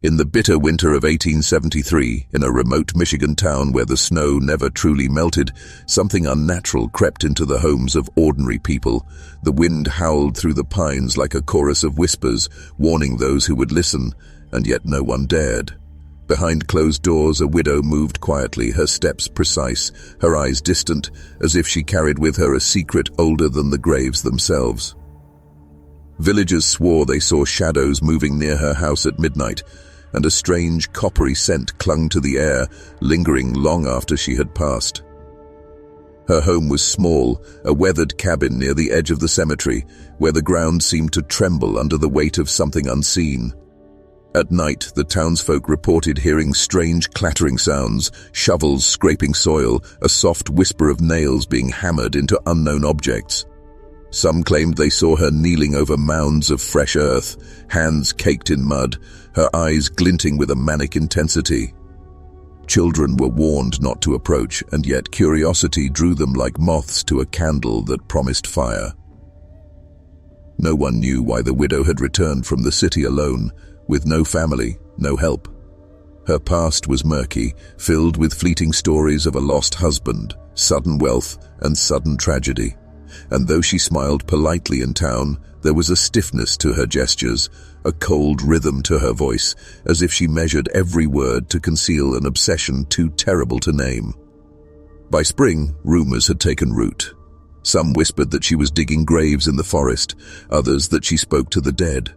In the bitter winter of 1873, in a remote Michigan town where the snow never truly melted, something unnatural crept into the homes of ordinary people. The wind howled through the pines like a chorus of whispers, warning those who would listen, and yet no one dared. Behind closed doors, a widow moved quietly, her steps precise, her eyes distant, as if she carried with her a secret older than the graves themselves. Villagers swore they saw shadows moving near her house at midnight, and a strange coppery scent clung to the air, lingering long after she had passed. Her home was small, a weathered cabin near the edge of the cemetery, where the ground seemed to tremble under the weight of something unseen. At night, the townsfolk reported hearing strange clattering sounds, shovels scraping soil, a soft whisper of nails being hammered into unknown objects. Some claimed they saw her kneeling over mounds of fresh earth, hands caked in mud, her eyes glinting with a manic intensity. Children were warned not to approach, and yet curiosity drew them like moths to a candle that promised fire. No one knew why the widow had returned from the city alone, with no family, no help. Her past was murky, filled with fleeting stories of a lost husband, sudden wealth, and sudden tragedy. And though she smiled politely in town, there was a stiffness to her gestures, a cold rhythm to her voice, as if she measured every word to conceal an obsession too terrible to name. By spring, rumors had taken root. Some whispered that she was digging graves in the forest, others that she spoke to the dead.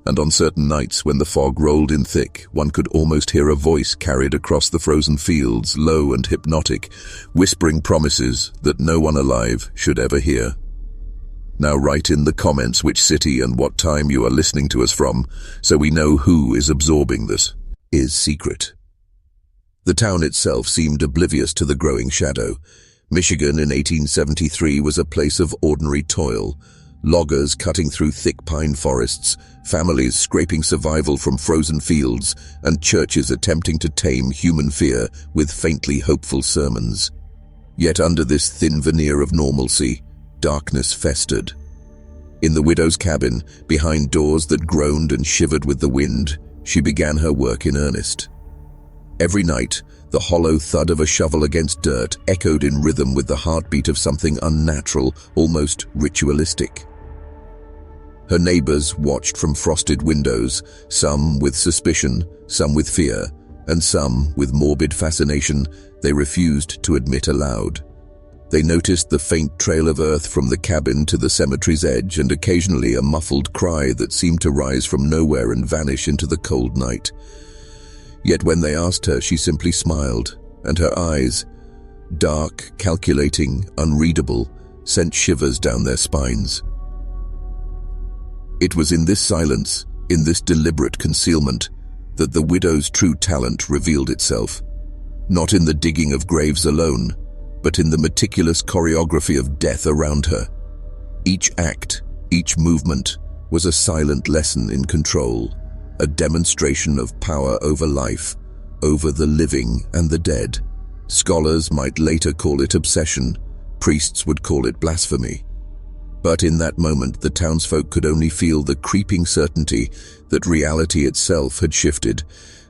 And on certain nights when the fog rolled in thick, one could almost hear a voice carried across the frozen fields, low and hypnotic, whispering promises that no one alive should ever hear. Now write in the comments which city and what time you are listening to us from, so we know who is absorbing this secret. The town itself seemed oblivious to the growing shadow. Michigan in 1873 was a place of ordinary toil. Loggers cutting through thick pine forests, families scraping survival from frozen fields, and churches attempting to tame human fear with faintly hopeful sermons. Yet under this thin veneer of normalcy, darkness festered. In the widow's cabin, behind doors that groaned and shivered with the wind, she began her work in earnest. Every night, the hollow thud of a shovel against dirt echoed in rhythm with the heartbeat of something unnatural, almost ritualistic. Her neighbors watched from frosted windows, some with suspicion, some with fear, and some with morbid fascination they refused to admit aloud. They noticed the faint trail of earth from the cabin to the cemetery's edge, and occasionally a muffled cry that seemed to rise from nowhere and vanish into the cold night. Yet when they asked her, she simply smiled, and her eyes, dark, calculating, unreadable, sent shivers down their spines. It was in this silence, in this deliberate concealment, that the widow's true talent revealed itself. Not in the digging of graves alone, but in the meticulous choreography of death around her. Each act, each movement, was a silent lesson in control, a demonstration of power over life, over the living and the dead. Scholars might later call it obsession, priests would call it blasphemy. But in that moment, the townsfolk could only feel the creeping certainty that reality itself had shifted,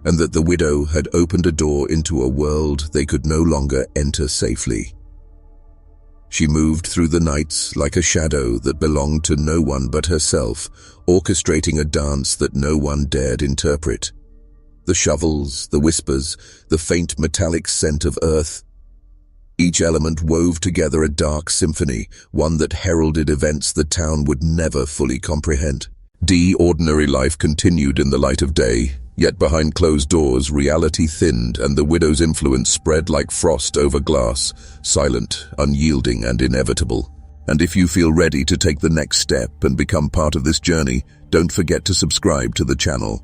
and that the widow had opened a door into a world they could no longer enter safely. She moved through the nights like a shadow that belonged to no one but herself, orchestrating a dance that no one dared interpret. The shovels, the whispers, the faint metallic scent of earth. Each element wove together a dark symphony, one that heralded events the town would never fully comprehend. Ordinary life continued in the light of day, yet behind closed doors reality thinned and the widow's influence spread like frost over glass, silent, unyielding and inevitable. And if you feel ready to take the next step and become part of this journey, don't forget to subscribe to the channel.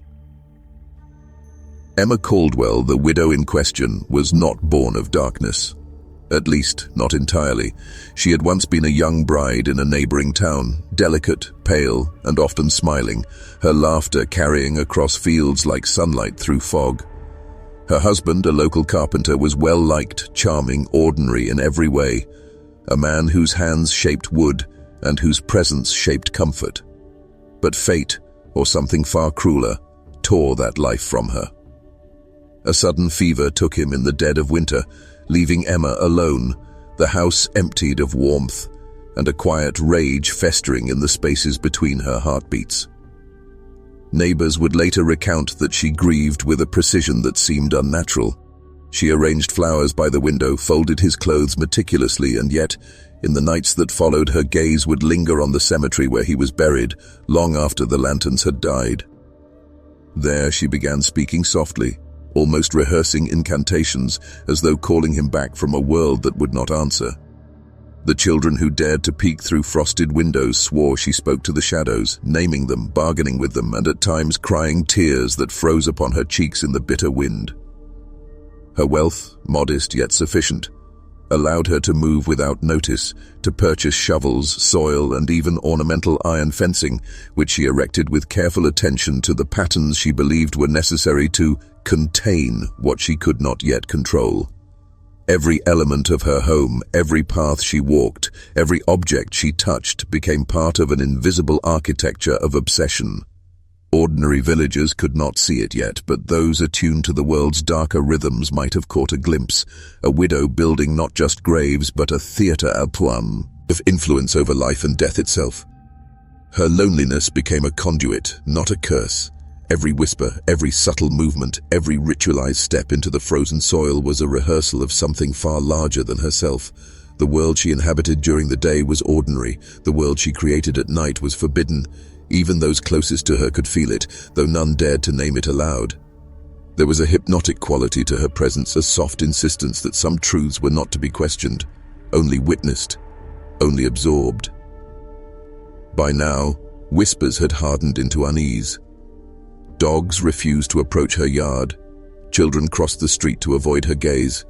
Emma Caldwell, the widow in question, was not born of darkness. At least, not entirely. She had once been a young bride in a neighboring town, delicate, pale, and often smiling, her laughter carrying across fields like sunlight through fog. Her husband, a local carpenter, was well-liked, charming, ordinary in every way, a man whose hands shaped wood and whose presence shaped comfort. But fate, or something far crueler, tore that life from her. A sudden fever took him in the dead of winter, leaving Emma alone, the house emptied of warmth, and a quiet rage festering in the spaces between her heartbeats. Neighbors would later recount that she grieved with a precision that seemed unnatural. She arranged flowers by the window, folded his clothes meticulously, and yet, in the nights that followed, her gaze would linger on the cemetery where he was buried, long after the lanterns had died. There she began speaking softly, almost rehearsing incantations, as though calling him back from a world that would not answer. The children who dared to peek through frosted windows swore she spoke to the shadows, naming them, bargaining with them, and at times crying tears that froze upon her cheeks in the bitter wind. Her wealth, modest yet sufficient, allowed her to move without notice, to purchase shovels, soil, and even ornamental iron fencing, which she erected with careful attention to the patterns she believed were necessary to contain what she could not yet control. Every element of her home, every path she walked, every object she touched became part of an invisible architecture of obsession. Ordinary villagers could not see it yet, but those attuned to the world's darker rhythms might have caught a glimpse, a widow building not just graves but a theatre à poids of influence over life and death itself. Her loneliness became a conduit, not a curse. Every whisper, every subtle movement, every ritualized step into the frozen soil was a rehearsal of something far larger than herself. The world she inhabited during the day was ordinary. The world she created at night was forbidden. Even those closest to her could feel it, though none dared to name it aloud. There was a hypnotic quality to her presence, a soft insistence that some truths were not to be questioned, only witnessed, only absorbed. By now, whispers had hardened into unease. Dogs refused to approach her yard, children crossed the street to avoid her gaze,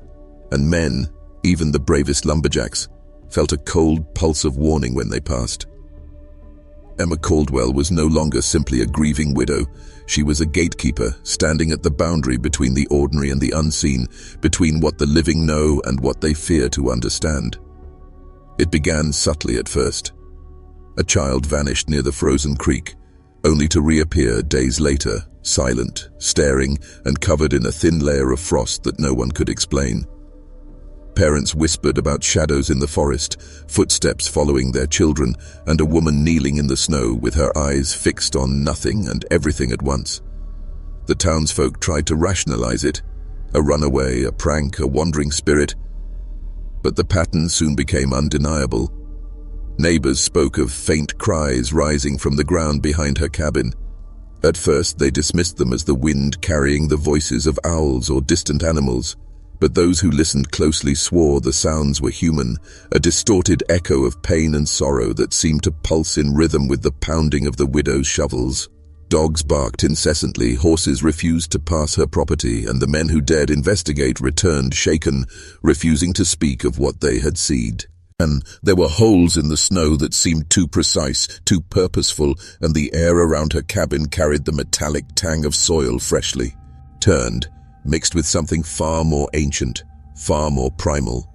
and men, even the bravest lumberjacks, felt a cold pulse of warning when they passed. Emma Caldwell was no longer simply a grieving widow. She was a gatekeeper, standing at the boundary between the ordinary and the unseen, between what the living know and what they fear to understand. It began subtly at first. A child vanished near the frozen creek, only to reappear days later, silent, staring, and covered in a thin layer of frost that no one could explain. Parents whispered about shadows in the forest, footsteps following their children, and a woman kneeling in the snow with her eyes fixed on nothing and everything at once. The townsfolk tried to rationalize it, a runaway, a prank, a wandering spirit, but the pattern soon became undeniable. Neighbors spoke of faint cries rising from the ground behind her cabin. At first, they dismissed them as the wind carrying the voices of owls or distant animals, but those who listened closely swore the sounds were human, a distorted echo of pain and sorrow that seemed to pulse in rhythm with the pounding of the widow's shovels. Dogs barked incessantly, horses refused to pass her property, and the men who dared investigate returned shaken, refusing to speak of what they had seen. And there were holes in the snow that seemed too precise, too purposeful, and the air around her cabin carried the metallic tang of soil freshly turned, mixed with something far more ancient, far more primal.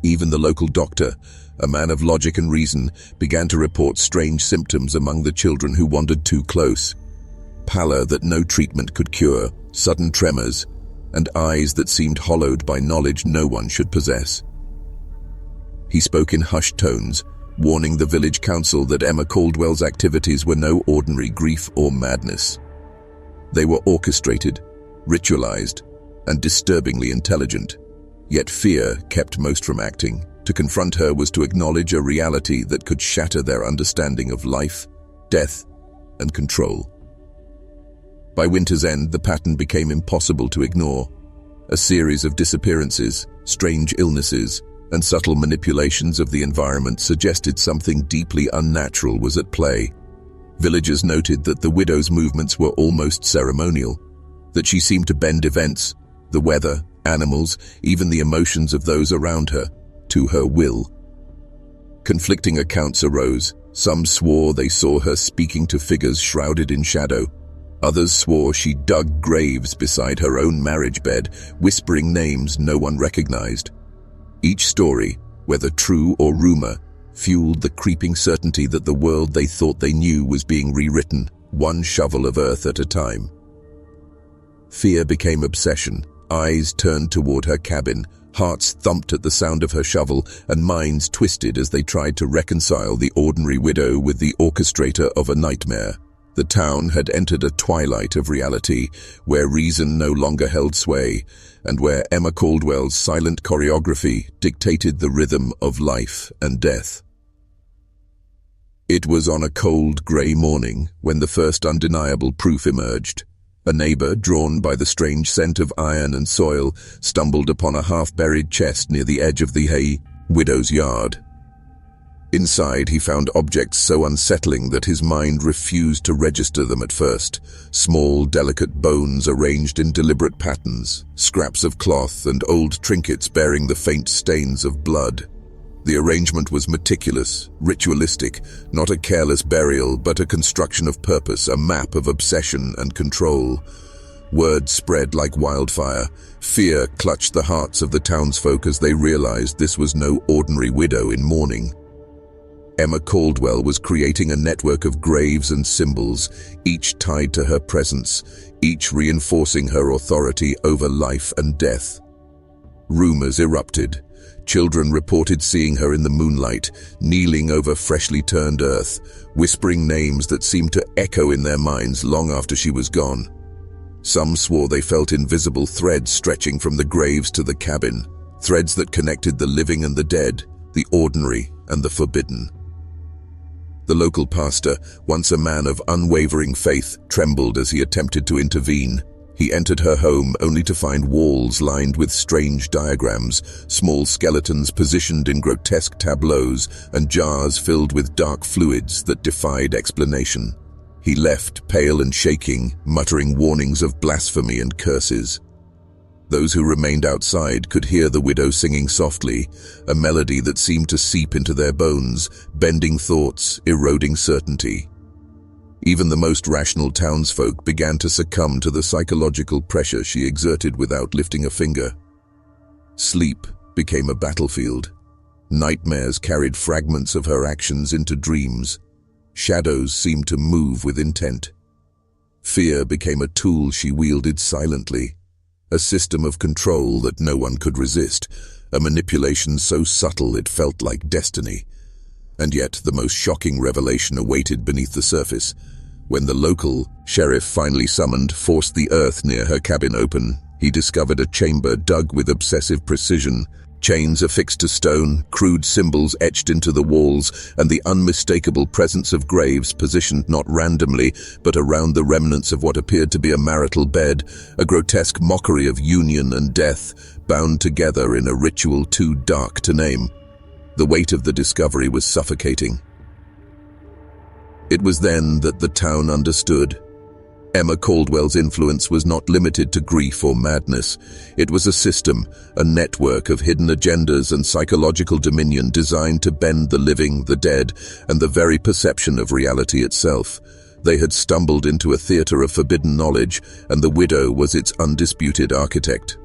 Even the local doctor, a man of logic and reason, began to report strange symptoms among the children who wandered too close. Pallor that no treatment could cure, sudden tremors, and eyes that seemed hollowed by knowledge no one should possess. He spoke in hushed tones, warning the village council that Emma Caldwell's activities were no ordinary grief or madness. They were orchestrated, ritualized, and disturbingly intelligent. Yet fear kept most from acting. To confront her was to acknowledge a reality that could shatter their understanding of life, death, and control. By winter's end, the pattern became impossible to ignore. A series of disappearances, strange illnesses, and subtle manipulations of the environment suggested something deeply unnatural was at play. Villagers noted that the widow's movements were almost ceremonial, that she seemed to bend events, the weather, animals, even the emotions of those around her, to her will. Conflicting accounts arose. Some swore they saw her speaking to figures shrouded in shadow. Others swore she dug graves beside her own marriage bed, whispering names no one recognized. Each story, whether true or rumor, fueled the creeping certainty that the world they thought they knew was being rewritten, one shovel of earth at a time. Fear became obsession. Eyes turned toward her cabin, hearts thumped at the sound of her shovel, and minds twisted as they tried to reconcile the ordinary widow with the orchestrator of a nightmare. The town had entered a twilight of reality, where reason no longer held sway, and where Emma Caldwell's silent choreography dictated the rhythm of life and death. It was on a cold, grey morning when the first undeniable proof emerged. A neighbour, drawn by the strange scent of iron and soil, stumbled upon a half-buried chest near the edge of the widow's yard. Inside, he found objects so unsettling that his mind refused to register them at first. Small, delicate bones arranged in deliberate patterns, scraps of cloth and old trinkets bearing the faint stains of blood. The arrangement was meticulous, ritualistic, not a careless burial, but a construction of purpose, a map of obsession and control. Word spread like wildfire. Fear clutched the hearts of the townsfolk as they realized this was no ordinary widow in mourning. Emma Caldwell was creating a network of graves and symbols, each tied to her presence, each reinforcing her authority over life and death. Rumors erupted. Children reported seeing her in the moonlight, kneeling over freshly turned earth, whispering names that seemed to echo in their minds long after she was gone. Some swore they felt invisible threads stretching from the graves to the cabin, threads that connected the living and the dead, the ordinary and the forbidden. The local pastor, once a man of unwavering faith, trembled as he attempted to intervene. He entered her home only to find walls lined with strange diagrams, small skeletons positioned in grotesque tableaus, and jars filled with dark fluids that defied explanation. He left, pale and shaking, muttering warnings of blasphemy and curses. Those who remained outside could hear the widow singing softly, a melody that seemed to seep into their bones, bending thoughts, eroding certainty. Even the most rational townsfolk began to succumb to the psychological pressure she exerted without lifting a finger. Sleep became a battlefield. Nightmares carried fragments of her actions into dreams. Shadows seemed to move with intent. Fear became a tool she wielded silently, a system of control that no one could resist, a manipulation so subtle it felt like destiny. And yet the most shocking revelation awaited beneath the surface. When the local sheriff, finally summoned, forced the earth near her cabin open, he discovered a chamber dug with obsessive precision, chains affixed to stone, crude symbols etched into the walls, and the unmistakable presence of graves positioned not randomly, but around the remnants of what appeared to be a marital bed, a grotesque mockery of union and death, bound together in a ritual too dark to name. The weight of the discovery was suffocating. It was then that the town understood. Emma Caldwell's influence was not limited to grief or madness. It was a system, a network of hidden agendas and psychological dominion designed to bend the living, the dead, and the very perception of reality itself. They had stumbled into a theater of forbidden knowledge, and the widow was its undisputed architect.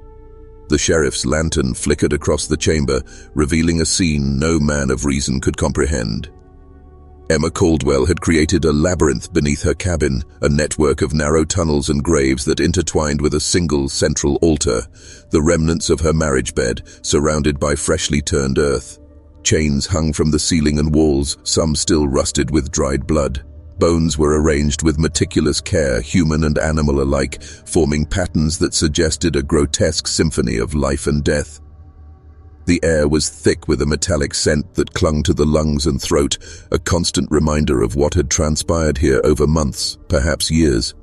The sheriff's lantern flickered across the chamber, revealing a scene no man of reason could comprehend. Emma Caldwell had created a labyrinth beneath her cabin, a network of narrow tunnels and graves that intertwined with a single central altar, the remnants of her marriage bed, surrounded by freshly turned earth. Chains hung from the ceiling and walls, some still rusted with dried blood. Bones were arranged with meticulous care, human and animal alike, forming patterns that suggested a grotesque symphony of life and death. The air was thick with a metallic scent that clung to the lungs and throat, a constant reminder of what had transpired here over months, perhaps years.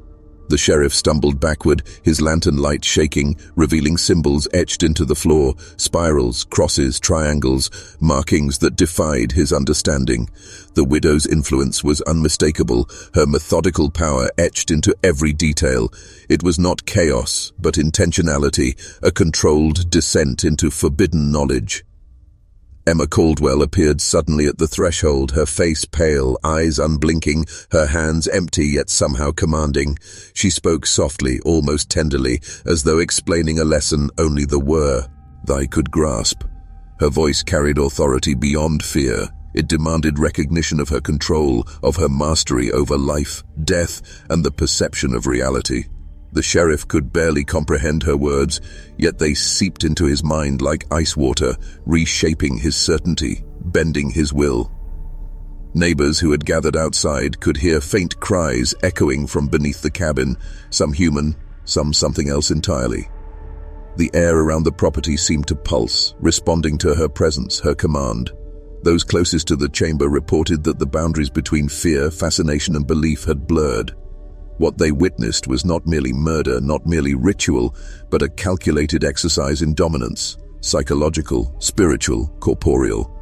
The sheriff stumbled backward, his lantern light shaking, revealing symbols etched into the floor, spirals, crosses, triangles, markings that defied his understanding. The widow's influence was unmistakable, her methodical power etched into every detail. It was not chaos, but intentionality, a controlled descent into forbidden knowledge. Emma Caldwell appeared suddenly at the threshold, her face pale, eyes unblinking, her hands empty yet somehow commanding. She spoke softly, almost tenderly, as though explaining a lesson only the Were-Thy could grasp. Her voice carried authority beyond fear. It demanded recognition of her control, of her mastery over life, death, and the perception of reality. The sheriff could barely comprehend her words, yet they seeped into his mind like ice water, reshaping his certainty, bending his will. Neighbors who had gathered outside could hear faint cries echoing from beneath the cabin, some human, some something else entirely. The air around the property seemed to pulse, responding to her presence, her command. Those closest to the chamber reported that the boundaries between fear, fascination, and belief had blurred. What they witnessed was not merely murder, not merely ritual, but a calculated exercise in dominance, psychological, spiritual, corporeal.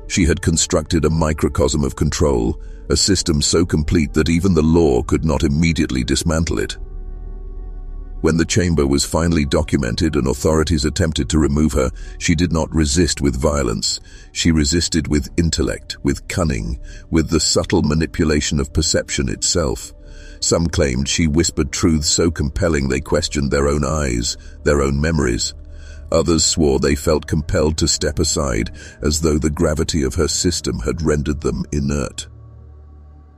She had constructed a microcosm of control, a system so complete that even the law could not immediately dismantle it. When the chamber was finally documented and authorities attempted to remove her, she did not resist with violence. She resisted with intellect, with cunning, with the subtle manipulation of perception itself. Some claimed she whispered truths so compelling they questioned their own eyes, their own memories. Others swore they felt compelled to step aside, as though the gravity of her system had rendered them inert.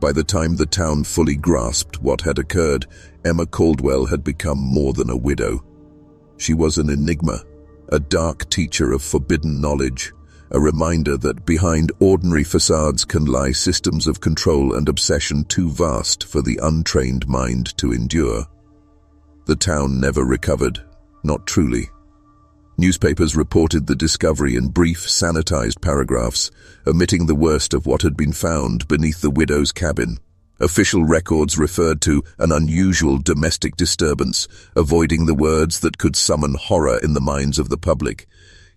By the time the town fully grasped what had occurred, Emma Caldwell had become more than a widow. She was an enigma, a dark teacher of forbidden knowledge, a reminder that behind ordinary facades can lie systems of control and obsession too vast for the untrained mind to endure. The town never recovered, not truly. Newspapers reported the discovery in brief, sanitized paragraphs, omitting the worst of what had been found beneath the widow's cabin. Official records referred to an unusual domestic disturbance, avoiding the words that could summon horror in the minds of the public.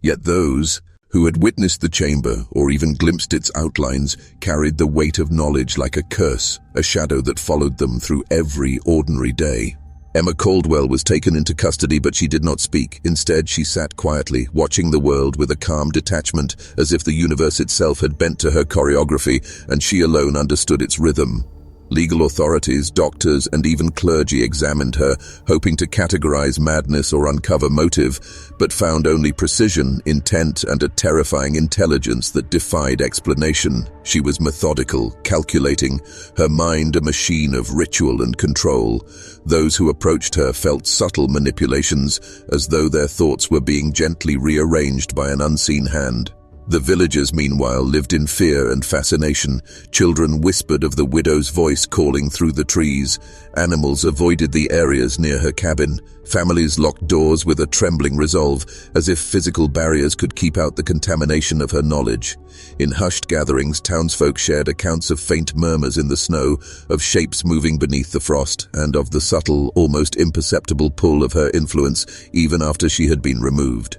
Yet those who had witnessed the chamber, or even glimpsed its outlines, carried the weight of knowledge like a curse, a shadow that followed them through every ordinary day. Emma Caldwell was taken into custody, but she did not speak. Instead, she sat quietly, watching the world with a calm detachment, as if the universe itself had bent to her choreography, and she alone understood its rhythm. Legal authorities, doctors, and even clergy examined her, hoping to categorize madness or uncover motive, but found only precision, intent, and a terrifying intelligence that defied explanation. She was methodical, calculating, her mind a machine of ritual and control. Those who approached her felt subtle manipulations, as though their thoughts were being gently rearranged by an unseen hand. The villagers, meanwhile, lived in fear and fascination. Children whispered of the widow's voice calling through the trees. Animals avoided the areas near her cabin. Families locked doors with a trembling resolve, as if physical barriers could keep out the contamination of her knowledge. In hushed gatherings, townsfolk shared accounts of faint murmurs in the snow, of shapes moving beneath the frost, and of the subtle, almost imperceptible pull of her influence, even after she had been removed.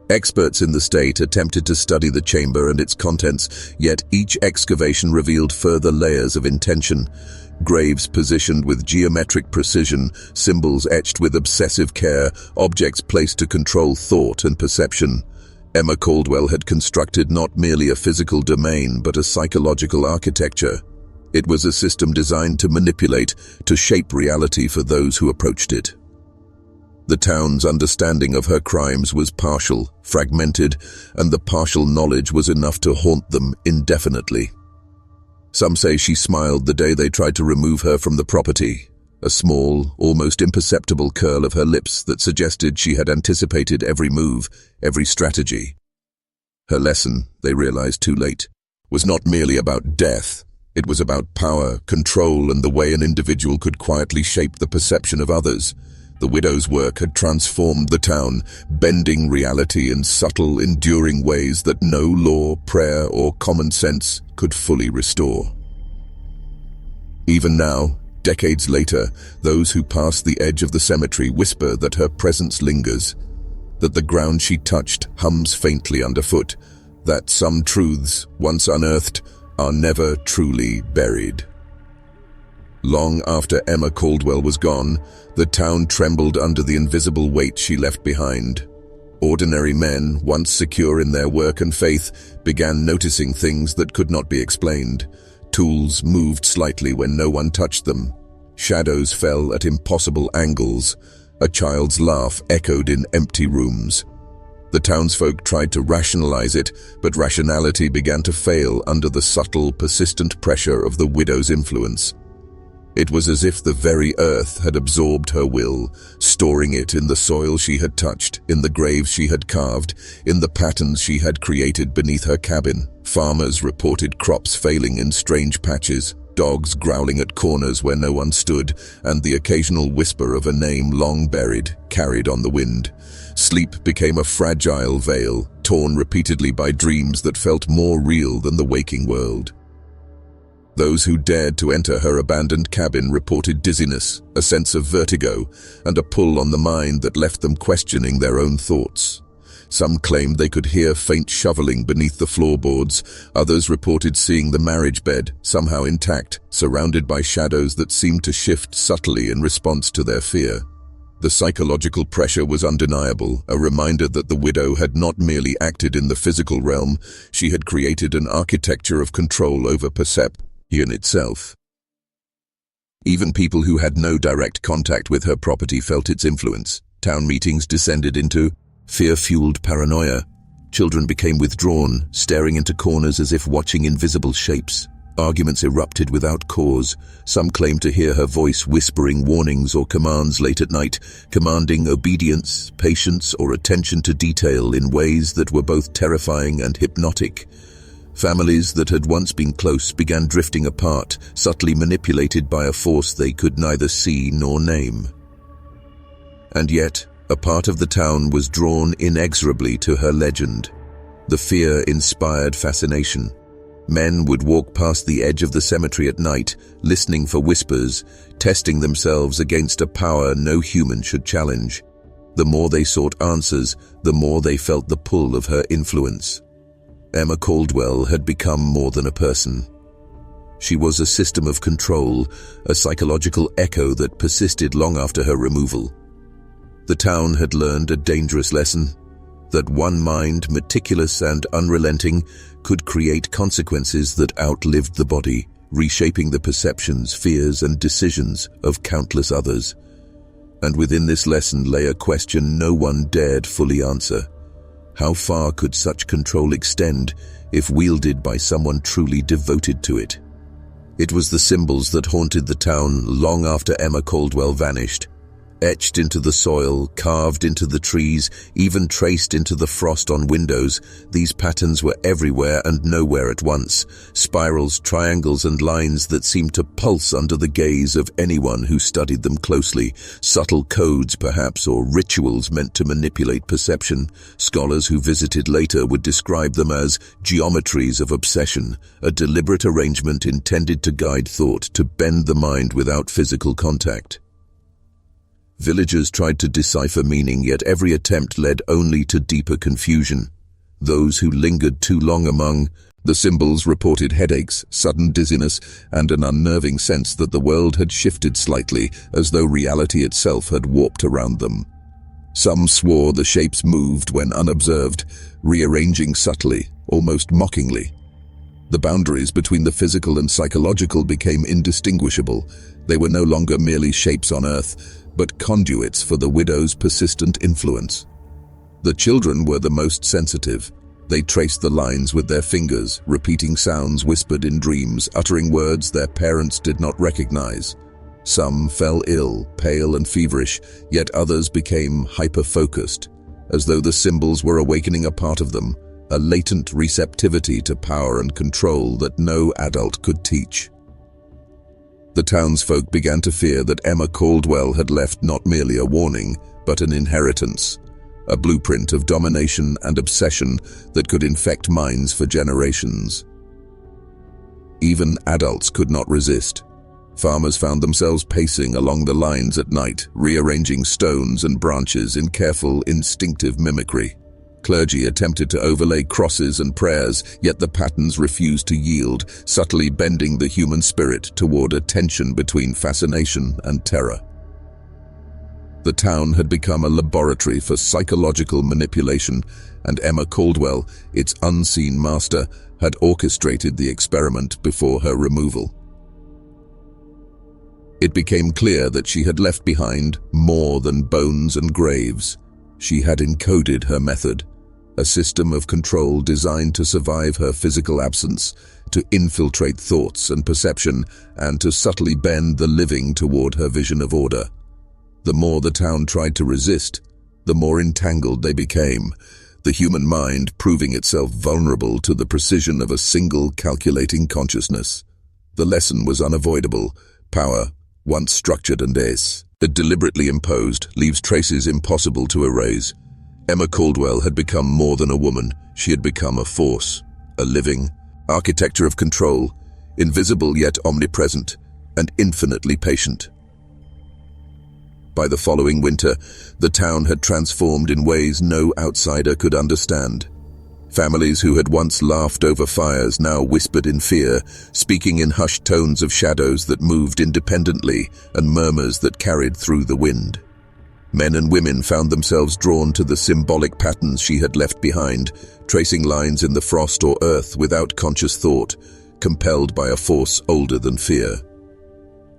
Experts in the state attempted to study the chamber and its contents, yet each excavation revealed further layers of intention. Graves positioned with geometric precision, symbols etched with obsessive care, objects placed to control thought and perception. Emma Caldwell had constructed not merely a physical domain, but a psychological architecture. It was a system designed to manipulate, to shape reality for those who approached it. The town's understanding of her crimes was partial, fragmented, and the partial knowledge was enough to haunt them indefinitely. Some say she smiled the day they tried to remove her from the property, a small, almost imperceptible curl of her lips that suggested she had anticipated every move, every strategy. Her lesson, they realized too late, was not merely about death. It was about power, control, and the way an individual could quietly shape the perception of others. The widow's work had transformed the town, bending reality in subtle, enduring ways that no law, prayer, or common sense could fully restore. Even now, decades later, those who pass the edge of the cemetery whisper that her presence lingers, that the ground she touched hums faintly underfoot, that some truths, once unearthed, are never truly buried. Long after Emma Caldwell was gone, the town trembled under the invisible weight she left behind. Ordinary men, once secure in their work and faith, began noticing things that could not be explained. Tools moved slightly when no one touched them. Shadows fell at impossible angles. A child's laugh echoed in empty rooms. The townsfolk tried to rationalize it, but rationality began to fail under the subtle, persistent pressure of the widow's influence. It was as if the very earth had absorbed her will, storing it in the soil she had touched, in the graves she had carved, in the patterns she had created beneath her cabin. Farmers reported crops failing in strange patches, dogs growling at corners where no one stood, and the occasional whisper of a name long buried, carried on the wind. Sleep became a fragile veil, torn repeatedly by dreams that felt more real than the waking world. Those who dared to enter her abandoned cabin reported dizziness, a sense of vertigo, and a pull on the mind that left them questioning their own thoughts. Some claimed they could hear faint shoveling beneath the floorboards. Others reported seeing the marriage bed, somehow intact, surrounded by shadows that seemed to shift subtly in response to their fear. The psychological pressure was undeniable, a reminder that the widow had not merely acted in the physical realm, she had created an architecture of control over perception in itself. Even people who had no direct contact with her property felt its influence. Town meetings descended into fear-fueled paranoia. Children became withdrawn, staring into corners as if watching invisible shapes. Arguments erupted without cause. Some claimed to hear her voice whispering warnings or commands late at night, commanding obedience, patience, or attention to detail in ways that were both terrifying and hypnotic. Families that had once been close began drifting apart, subtly manipulated by a force they could neither see nor name. And yet, a part of the town was drawn inexorably to her legend. The fear-inspired fascination. Men would walk past the edge of the cemetery at night, listening for whispers, testing themselves against a power no human should challenge. The more they sought answers, the more they felt the pull of her influence. Emma Caldwell had become more than a person. She was a system of control, a psychological echo that persisted long after her removal. The town had learned a dangerous lesson, that one mind, meticulous and unrelenting, could create consequences that outlived the body, reshaping the perceptions, fears, and decisions of countless others. And within this lesson lay a question no one dared fully answer. How far could such control extend if wielded by someone truly devoted to it? It was the symbols that haunted the town long after Emma Caldwell vanished. Etched into the soil, carved into the trees, even traced into the frost on windows, these patterns were everywhere and nowhere at once. Spirals, triangles, and lines that seemed to pulse under the gaze of anyone who studied them closely. Subtle codes, perhaps, or rituals meant to manipulate perception. Scholars who visited later would describe them as geometries of obsession, a deliberate arrangement intended to guide thought, to bend the mind without physical contact. Villagers tried to decipher meaning, yet every attempt led only to deeper confusion. Those who lingered too long among the symbols reported headaches, sudden dizziness, and an unnerving sense that the world had shifted slightly, as though reality itself had warped around them. Some swore the shapes moved when unobserved, rearranging subtly, almost mockingly. The boundaries between the physical and psychological became indistinguishable. They were no longer merely shapes on earth, but conduits for the widow's persistent influence. The children were the most sensitive. They traced the lines with their fingers, repeating sounds whispered in dreams, uttering words their parents did not recognize. Some fell ill, pale and feverish, yet others became hyper-focused, as though the symbols were awakening a part of them, a latent receptivity to power and control that no adult could teach. The townsfolk began to fear that Emma Caldwell had left not merely a warning, but an inheritance, a blueprint of domination and obsession that could infect minds for generations. Even adults could not resist. Farmers found themselves pacing along the lines at night, rearranging stones and branches in careful, instinctive mimicry. Clergy attempted to overlay crosses and prayers, yet the patterns refused to yield, subtly bending the human spirit toward a tension between fascination and terror. The town had become a laboratory for psychological manipulation, and Emma Caldwell, its unseen master, had orchestrated the experiment before her removal. It became clear that she had left behind more than bones and graves. She had encoded her method, a system of control designed to survive her physical absence, to infiltrate thoughts and perception, and to subtly bend the living toward her vision of order. The more the town tried to resist, the more entangled they became, the human mind proving itself vulnerable to the precision of a single calculating consciousness. The lesson was unavoidable. Power, once structured and deliberately imposed, leaves traces impossible to erase. Emma Caldwell had become more than a woman. She had become a force, a living architecture of control, invisible yet omnipresent, and infinitely patient. By the following winter, the town had transformed in ways no outsider could understand. Families who had once laughed over fires now whispered in fear, speaking in hushed tones of shadows that moved independently and murmurs that carried through the wind. Men and women found themselves drawn to the symbolic patterns she had left behind, tracing lines in the frost or earth without conscious thought, compelled by a force older than fear.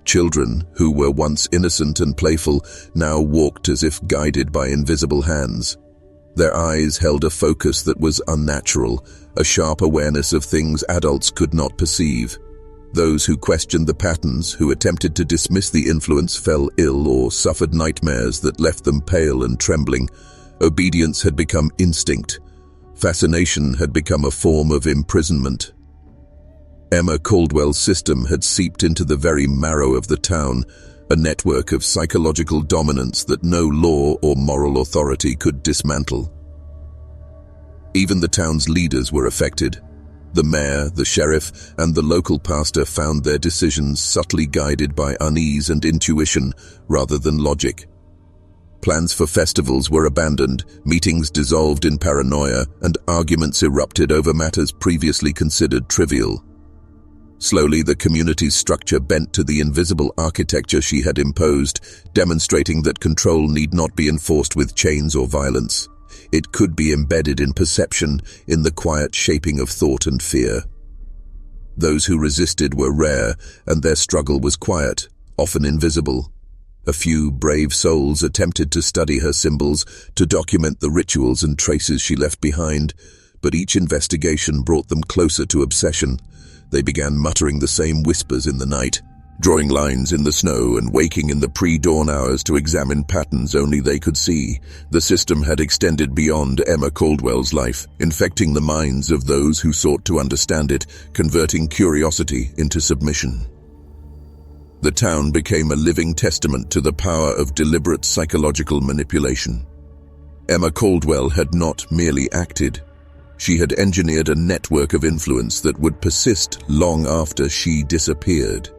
Children, who were once innocent and playful, now walked as if guided by invisible hands. Their eyes held a focus that was unnatural, a sharp awareness of things adults could not perceive. Those who questioned the patterns, who attempted to dismiss the influence, fell ill or suffered nightmares that left them pale and trembling. Obedience had become instinct. Fascination had become a form of imprisonment. Emma Caldwell's system had seeped into the very marrow of the town, a network of psychological dominance that no law or moral authority could dismantle. Even the town's leaders were affected. The mayor, the sheriff, and the local pastor found their decisions subtly guided by unease and intuition rather than logic. Plans for festivals were abandoned, meetings dissolved in paranoia, and arguments erupted over matters previously considered trivial. Slowly, the community's structure bent to the invisible architecture she had imposed, demonstrating that control need not be enforced with chains or violence. It could be embedded in perception, in the quiet shaping of thought and fear. Those who resisted were rare, and their struggle was quiet, often invisible. A few brave souls attempted to study her symbols, to document the rituals and traces she left behind, but each investigation brought them closer to obsession. They began muttering the same whispers in the night, drawing lines in the snow and waking in the pre-dawn hours to examine patterns only they could see. The system had extended beyond Emma Caldwell's life, infecting the minds of those who sought to understand it, converting curiosity into submission. The town became a living testament to the power of deliberate psychological manipulation. Emma Caldwell had not merely acted. She had engineered a network of influence that would persist long after she disappeared.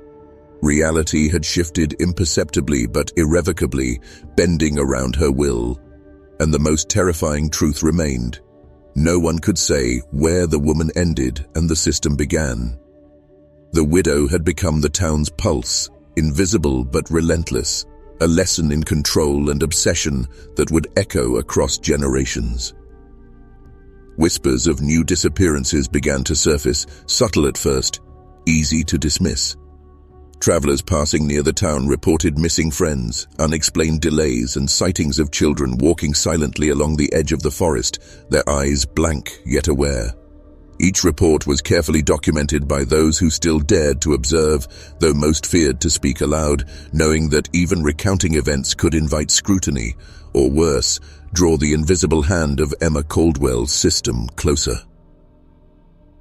Reality had shifted imperceptibly but irrevocably, bending around her will. And the most terrifying truth remained. No one could say where the woman ended and the system began. The widow had become the town's pulse, invisible but relentless, a lesson in control and obsession that would echo across generations. Whispers of new disappearances began to surface, subtle at first, easy to dismiss. Travelers passing near the town reported missing friends, unexplained delays, and sightings of children walking silently along the edge of the forest, their eyes blank yet aware. Each report was carefully documented by those who still dared to observe, though most feared to speak aloud, knowing that even recounting events could invite scrutiny, or worse, draw the invisible hand of Emma Caldwell's system closer.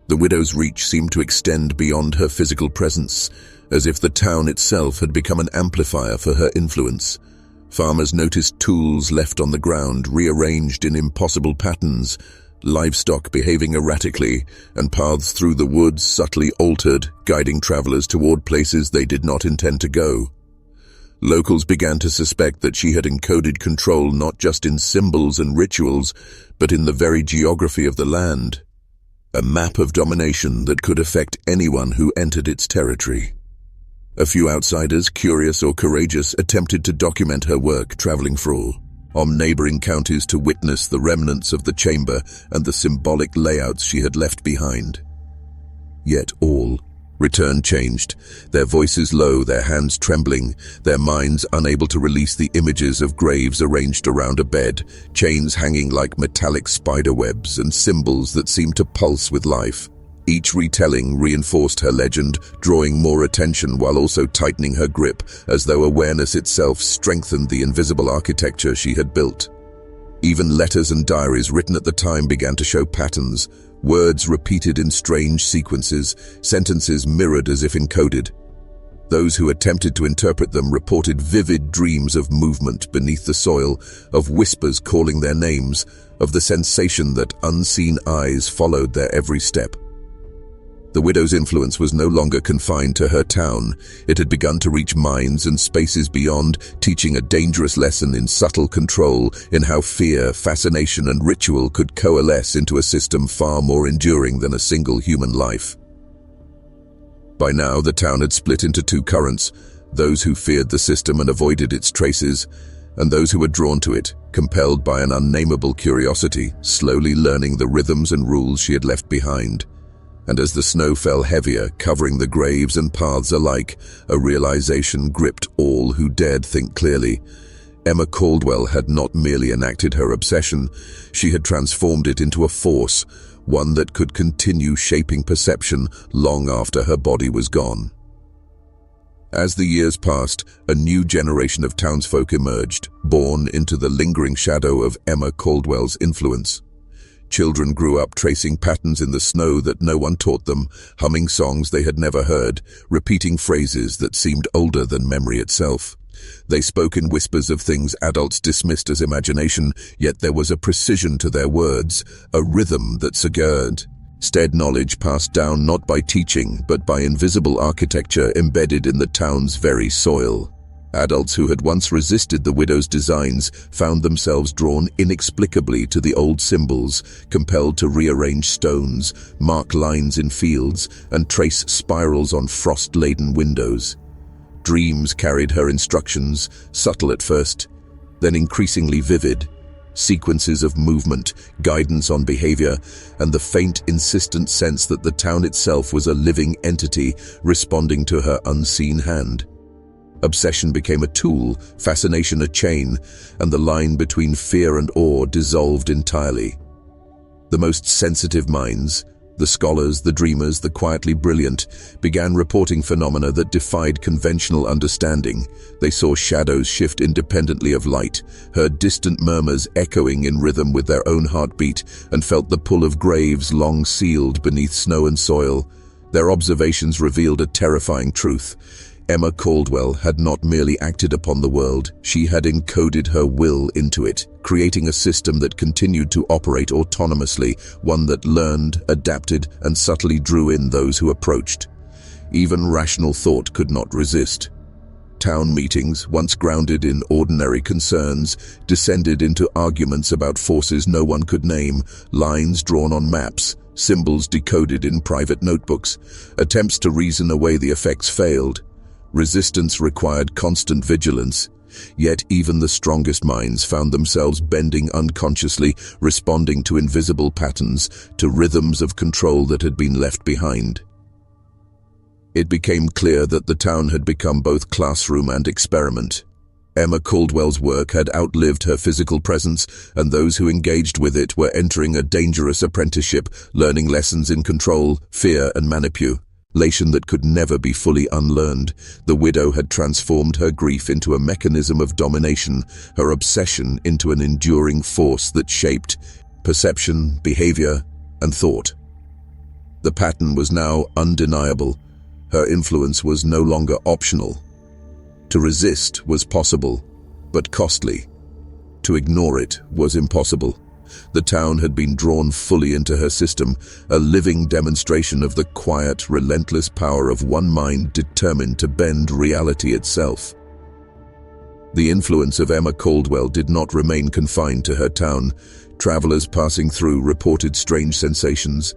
The widow's reach seemed to extend beyond her physical presence, as if the town itself had become an amplifier for her influence. Farmers noticed tools left on the ground, rearranged in impossible patterns, livestock behaving erratically, and paths through the woods subtly altered, guiding travelers toward places they did not intend to go. Locals began to suspect that she had encoded control not just in symbols and rituals, but in the very geography of the land. A map of domination that could affect anyone who entered its territory. A few outsiders, curious or courageous, attempted to document her work, traveling through neighboring counties to witness the remnants of the chamber and the symbolic layouts she had left behind. Yet all, Returned changed, their voices low, their hands trembling, their minds unable to release the images of graves arranged around a bed, chains hanging like metallic spider webs, and symbols that seemed to pulse with life. Each retelling reinforced her legend, drawing more attention while also tightening her grip, as though awareness itself strengthened the invisible architecture she had built. Even letters and diaries written at the time began to show patterns, words repeated in strange sequences, sentences mirrored as if encoded. Those who attempted to interpret them reported vivid dreams of movement beneath the soil, of whispers calling their names, of the sensation that unseen eyes followed their every step. The widow's influence was no longer confined to her town. It had begun to reach minds and spaces beyond, teaching a dangerous lesson in subtle control, in how fear, fascination, and ritual could coalesce into a system far more enduring than a single human life. By now, the town had split into two currents, those who feared the system and avoided its traces, and those who were drawn to it, compelled by an unnameable curiosity, slowly learning the rhythms and rules she had left behind. And as the snow fell heavier, covering the graves and paths alike, a realization gripped all who dared think clearly. Emma Caldwell had not merely enacted her obsession, she had transformed it into a force, one that could continue shaping perception long after her body was gone. As the years passed, a new generation of townsfolk emerged, born into the lingering shadow of Emma Caldwell's influence. Children grew up tracing patterns in the snow that no one taught them, humming songs they had never heard, repeating phrases that seemed older than memory itself. They spoke in whispers of things adults dismissed as imagination, yet there was a precision to their words, a rhythm that secured. Stead knowledge passed down not by teaching, but by invisible architecture embedded in the town's very soil. Adults who had once resisted the widow's designs found themselves drawn inexplicably to the old symbols, compelled to rearrange stones, mark lines in fields, and trace spirals on frost-laden windows. Dreams carried her instructions, subtle at first, then increasingly vivid. Sequences of movement, guidance on behavior, and the faint, insistent sense that the town itself was a living entity responding to her unseen hand. Obsession became a tool, fascination a chain, and the line between fear and awe dissolved entirely. The most sensitive minds, the scholars, the dreamers, the quietly brilliant, began reporting phenomena that defied conventional understanding. They saw shadows shift independently of light, heard distant murmurs echoing in rhythm with their own heartbeat, and felt the pull of graves long sealed beneath snow and soil. Their observations revealed a terrifying truth. Emma Caldwell had not merely acted upon the world, she had encoded her will into it, creating a system that continued to operate autonomously, one that learned, adapted, and subtly drew in those who approached. Even rational thought could not resist. Town meetings, once grounded in ordinary concerns, descended into arguments about forces no one could name, lines drawn on maps, symbols decoded in private notebooks. Attempts to reason away the effects failed. Resistance required constant vigilance, yet even the strongest minds found themselves bending unconsciously, responding to invisible patterns, to rhythms of control that had been left behind. It became clear that the town had become both classroom and experiment. Emma Caldwell's work had outlived her physical presence, and those who engaged with it were entering a dangerous apprenticeship, learning lessons in control, fear, and manipulation that could never be fully unlearned. The widow had transformed her grief into a mechanism of domination, her obsession into an enduring force that shaped perception, behavior, and thought. The pattern was now undeniable. Her influence was no longer optional. To resist was possible, but costly. To ignore it was impossible. The town had been drawn fully into her system, a living demonstration of the quiet, relentless power of one mind determined to bend reality itself. The influence of Emma Caldwell did not remain confined to her town. Travelers passing through reported strange sensations,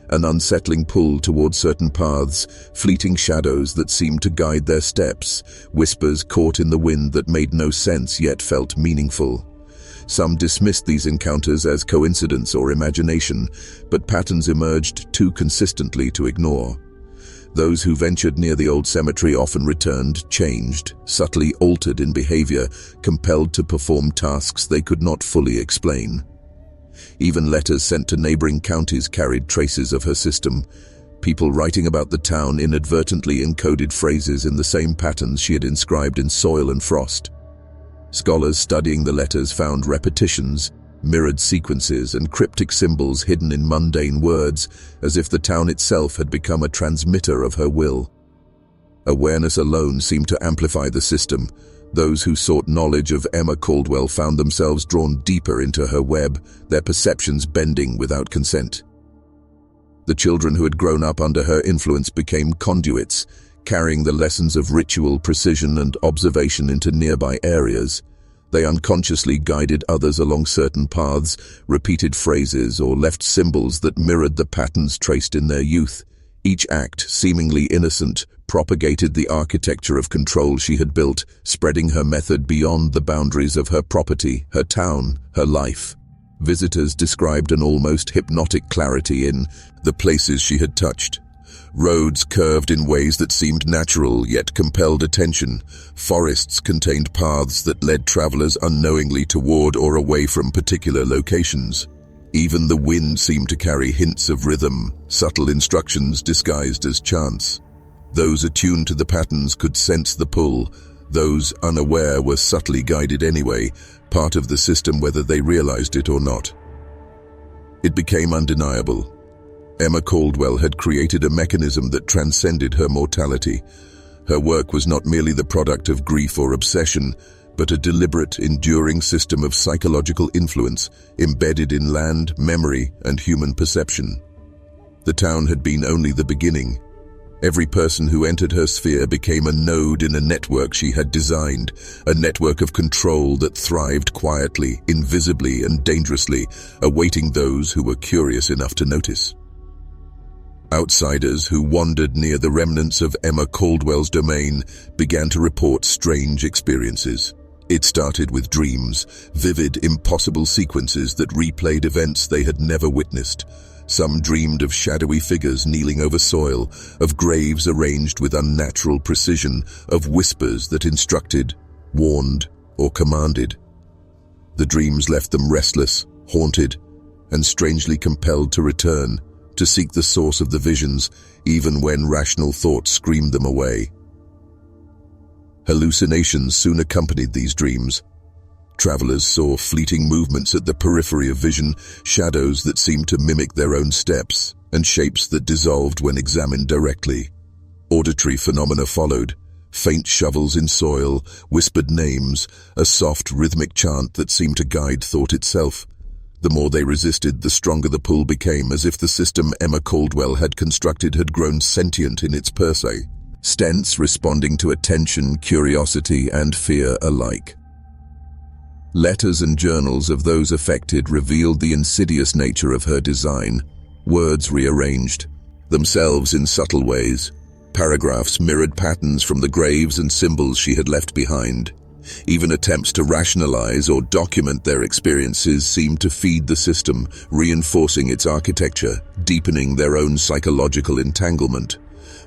an unsettling pull toward certain paths, fleeting shadows that seemed to guide their steps, whispers caught in the wind that made no sense yet felt meaningful. Some dismissed these encounters as coincidence or imagination, but patterns emerged too consistently to ignore. Those who ventured near the old cemetery often returned, changed, subtly altered in behavior, compelled to perform tasks they could not fully explain. Even letters sent to neighboring counties carried traces of her system. People writing about the town inadvertently encoded phrases in the same patterns she had inscribed in soil and frost. Scholars studying the letters found repetitions, mirrored sequences, and cryptic symbols hidden in mundane words, as if the town itself had become a transmitter of her will. Awareness alone seemed to amplify the system. Those who sought knowledge of Emma Caldwell found themselves drawn deeper into her web, their perceptions bending without consent. The children who had grown up under her influence became conduits, carrying the lessons of ritual precision and observation into nearby areas. They unconsciously guided others along certain paths, repeated phrases, or left symbols that mirrored the patterns traced in their youth. Each act, seemingly innocent, propagated the architecture of control she had built, spreading her method beyond the boundaries of her property, her town, her life. Visitors described an almost hypnotic clarity in the places she had touched. Roads curved in ways that seemed natural yet compelled attention. Forests contained paths that led travelers unknowingly toward or away from particular locations. Even the wind seemed to carry hints of rhythm, subtle instructions disguised as chance. Those attuned to the patterns could sense the pull. Those unaware were subtly guided anyway, part of the system whether they realized it or not. It became undeniable. Emma Caldwell had created a mechanism that transcended her mortality. Her work was not merely the product of grief or obsession, but a deliberate, enduring system of psychological influence embedded in land, memory, and human perception. The town had been only the beginning. Every person who entered her sphere became a node in a network she had designed, a network of control that thrived quietly, invisibly, and dangerously, awaiting those who were curious enough to notice. Outsiders who wandered near the remnants of Emma Caldwell's domain began to report strange experiences. It started with dreams, vivid, impossible sequences that replayed events they had never witnessed. Some dreamed of shadowy figures kneeling over soil, of graves arranged with unnatural precision, of whispers that instructed, warned, or commanded. The dreams left them restless, haunted, and strangely compelled to return, to seek the source of the visions, even when rational thought screamed them away. Hallucinations soon accompanied these dreams. Travelers saw fleeting movements at the periphery of vision, shadows that seemed to mimic their own steps, and shapes that dissolved when examined directly. Auditory phenomena followed, faint shovels in soil, whispered names, a soft rhythmic chant that seemed to guide thought itself. The more they resisted, the stronger the pull became, as if the system Emma Caldwell had constructed had grown sentient in its per se, stents responding to attention, curiosity, and fear alike. Letters and journals of those affected revealed the insidious nature of her design. Words rearranged, themselves in subtle ways. Paragraphs mirrored patterns from the graves and symbols she had left behind. Even attempts to rationalize or document their experiences seemed to feed the system, reinforcing its architecture, deepening their own psychological entanglement.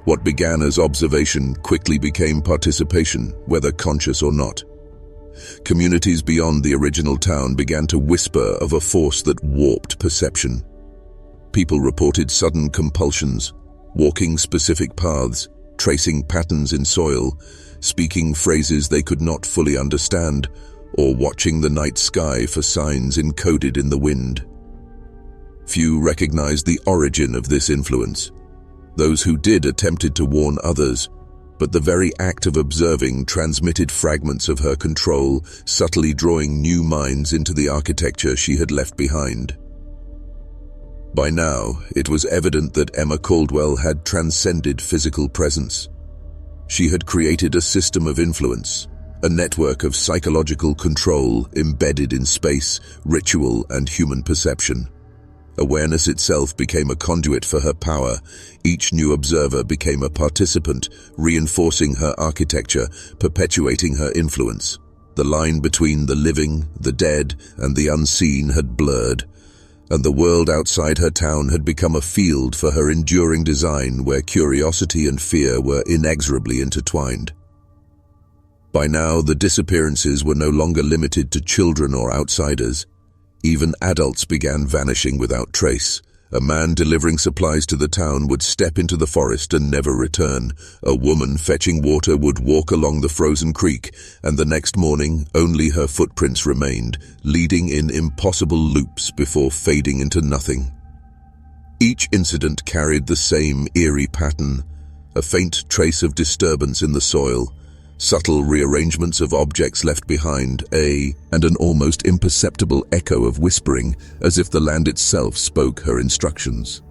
What began as observation quickly became participation, whether conscious or not. Communities beyond the original town began to whisper of a force that warped perception. People reported sudden compulsions, walking specific paths, tracing patterns in soil, speaking phrases they could not fully understand, or watching the night sky for signs encoded in the wind. Few recognized the origin of this influence. Those who did attempted to warn others, but the very act of observing transmitted fragments of her control, subtly drawing new minds into the architecture she had left behind. By now, it was evident that Emma Caldwell had transcended physical presence. She had created a system of influence, a network of psychological control embedded in space, ritual, and human perception. Awareness itself became a conduit for her power. Each new observer became a participant, reinforcing her architecture, perpetuating her influence. The line between the living, the dead, and the unseen had blurred. and the world outside her town had become a field for her enduring design where curiosity and fear were inexorably intertwined. By now, the disappearances were no longer limited to children or outsiders. Even adults began vanishing without trace. A man delivering supplies to the town would step into the forest and never return. A woman fetching water would walk along the frozen creek, and the next morning only her footprints remained, leading in impossible loops before fading into nothing. Each incident carried the same eerie pattern, a faint trace of disturbance in the soil, subtle rearrangements of objects left behind, and an almost imperceptible echo of whispering, as if the land itself spoke her instructions.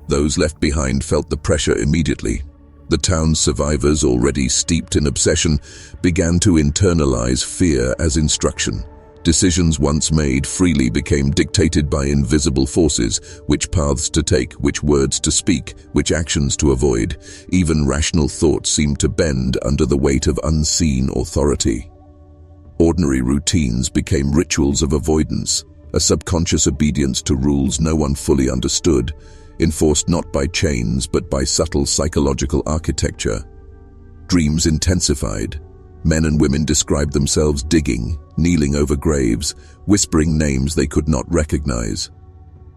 Those left behind felt the pressure immediately. The town's survivors, already steeped in obsession, began to internalize fear as instruction. Decisions once made freely became dictated by invisible forces, which paths to take, which words to speak, which actions to avoid. Even rational thoughts seemed to bend under the weight of unseen authority. Ordinary routines became rituals of avoidance, a subconscious obedience to rules no one fully understood, enforced not by chains but by subtle psychological architecture. Dreams intensified. Men and women described themselves digging, kneeling over graves, whispering names they could not recognize.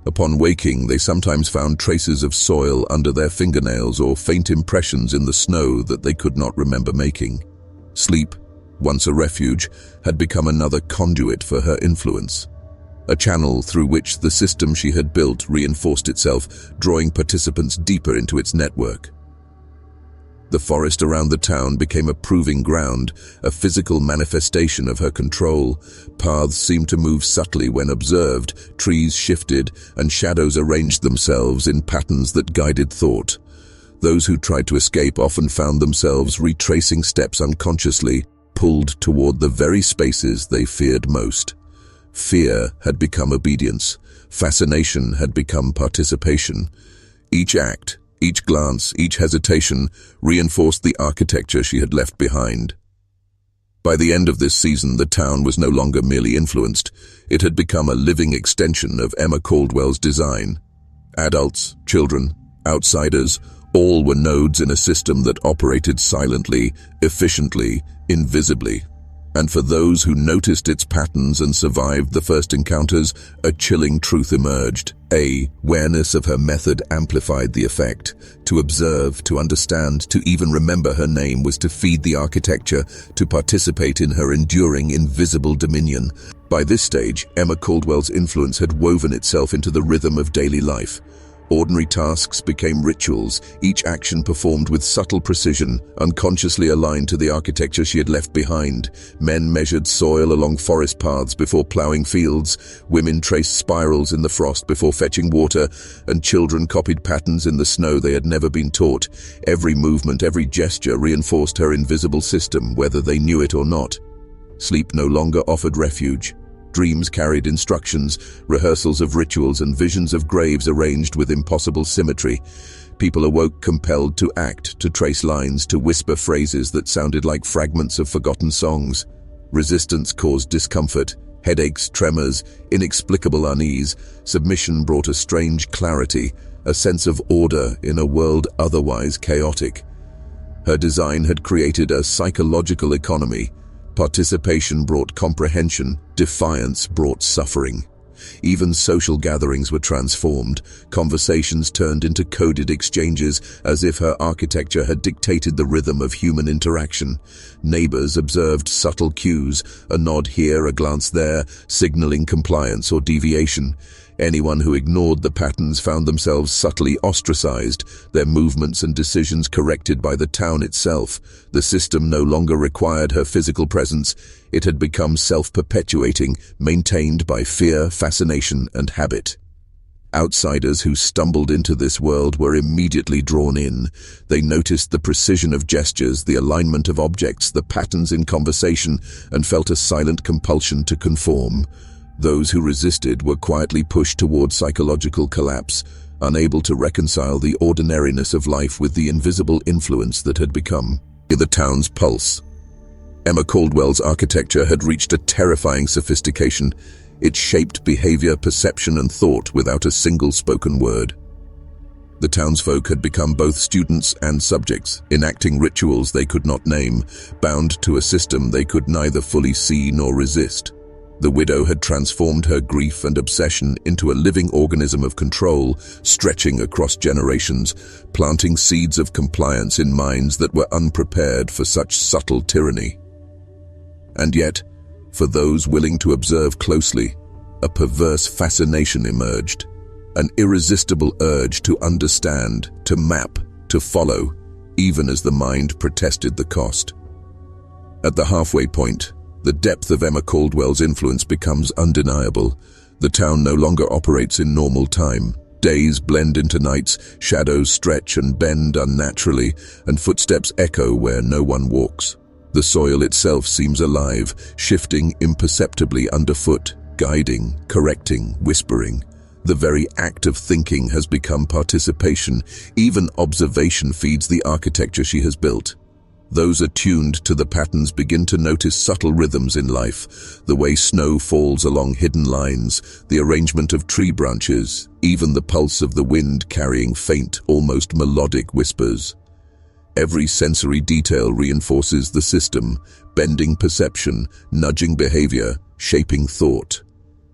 Upon waking, they sometimes found traces of soil under their fingernails or faint impressions in the snow that they could not remember making. Sleep, once a refuge, had become another conduit for her influence, a channel through which the system she had built reinforced itself, drawing participants deeper into its network. The forest around the town became a proving ground, a physical manifestation of her control. Paths seemed to move subtly when observed, trees shifted, and shadows arranged themselves in patterns that guided thought. Those who tried to escape often found themselves retracing steps unconsciously, pulled toward the very spaces they feared most. Fear had become obedience. Fascination had become participation. Each act, each glance, each hesitation reinforced the architecture she had left behind. By the end of this season, the town was no longer merely influenced. It had become a living extension of Emma Caldwell's design. Adults, children, outsiders, all were nodes in a system that operated silently, efficiently, invisibly. And for those who noticed its patterns and survived the first encounters, a chilling truth emerged. Awareness of her method amplified the effect. To observe, to understand, to even remember her name was to feed the architecture, to participate in her enduring, invisible dominion. By this stage, Emma Caldwell's influence had woven itself into the rhythm of daily life. Ordinary tasks became rituals, each action performed with subtle precision, unconsciously aligned to the architecture she had left behind. Men measured soil along forest paths before plowing fields, women traced spirals in the frost before fetching water, and children copied patterns in the snow they had never been taught. Every movement, every gesture reinforced her invisible system, whether they knew it or not. Sleep no longer offered refuge. Dreams carried instructions, rehearsals of rituals, and visions of graves arranged with impossible symmetry. People awoke compelled to act, to trace lines, to whisper phrases that sounded like fragments of forgotten songs. Resistance caused discomfort, headaches, tremors, inexplicable unease. Submission brought a strange clarity, a sense of order in a world otherwise chaotic. Her design had created a psychological economy. Participation brought comprehension, defiance brought suffering. Even social gatherings were transformed. Conversations turned into coded exchanges, as if her architecture had dictated the rhythm of human interaction. Neighbors observed subtle cues, a nod here, a glance there, signaling compliance or deviation. Anyone who ignored the patterns found themselves subtly ostracized, their movements and decisions corrected by the town itself. The system no longer required her physical presence. It had become self-perpetuating, maintained by fear, fascination, and habit. Outsiders who stumbled into this world were immediately drawn in. They noticed the precision of gestures, the alignment of objects, the patterns in conversation, and felt a silent compulsion to conform. Those who resisted were quietly pushed toward psychological collapse, unable to reconcile the ordinariness of life with the invisible influence that had become the town's pulse. Emma Caldwell's architecture had reached a terrifying sophistication. It shaped behavior, perception, and thought without a single spoken word. The townsfolk had become both students and subjects, enacting rituals they could not name, bound to a system they could neither fully see nor resist. The widow had transformed her grief and obsession into a living organism of control, stretching across generations, planting seeds of compliance in minds that were unprepared for such subtle tyranny. And yet, for those willing to observe closely, a perverse fascination emerged, an irresistible urge to understand, to map, to follow, even as the mind protested the cost. At the halfway point, the depth of Emma Caldwell's influence becomes undeniable. The town no longer operates in normal time. Days blend into nights, shadows stretch and bend unnaturally, and footsteps echo where no one walks. The soil itself seems alive, shifting imperceptibly underfoot, guiding, correcting, whispering. The very act of thinking has become participation. Even observation feeds the architecture she has built. Those attuned to the patterns begin to notice subtle rhythms in life, the way snow falls along hidden lines, the arrangement of tree branches, even the pulse of the wind carrying faint, almost melodic whispers. Every sensory detail reinforces the system, bending perception, nudging behavior, shaping thought.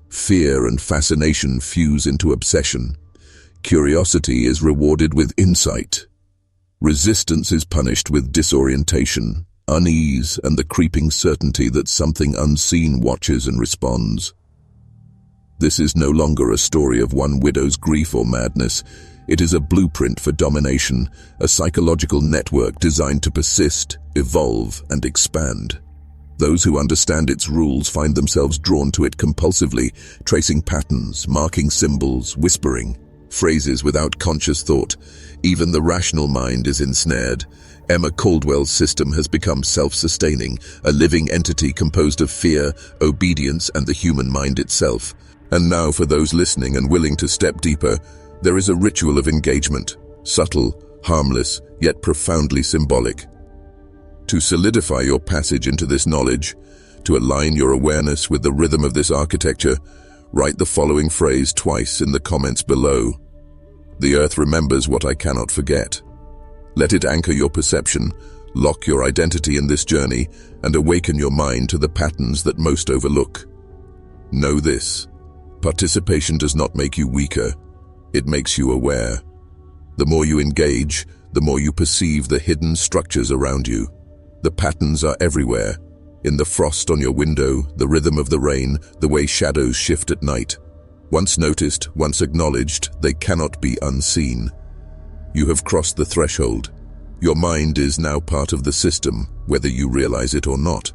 Fear and fascination fuse into obsession. Curiosity is rewarded with insight. Resistance is punished with disorientation, unease, and the creeping certainty that something unseen watches and responds. This is no longer a story of one widow's grief or madness. It is a blueprint for domination, a psychological network designed to persist, evolve, and expand. Those who understand its rules find themselves drawn to it compulsively, tracing patterns, marking symbols, whispering phrases without conscious thought. Even the rational mind is ensnared. Emma Caldwell's system has become self-sustaining, a living entity composed of fear, obedience, and the human mind itself. And now, for those listening and willing to step deeper, there is a ritual of engagement, subtle, harmless, yet profoundly symbolic. To solidify your passage into this knowledge, to align your awareness with the rhythm of this architecture, write the following phrase twice in the comments below. The earth remembers what I cannot forget. Let it anchor your perception, lock your identity in this journey, and awaken your mind to the patterns that most overlook. Know this: participation does not make you weaker, it makes you aware. The more you engage, the more you perceive the hidden structures around you. The patterns are everywhere, in the frost on your window, the rhythm of the rain, the way shadows shift at night. Once noticed, once acknowledged, they cannot be unseen. You have crossed the threshold. Your mind is now part of the system, whether you realize it or not.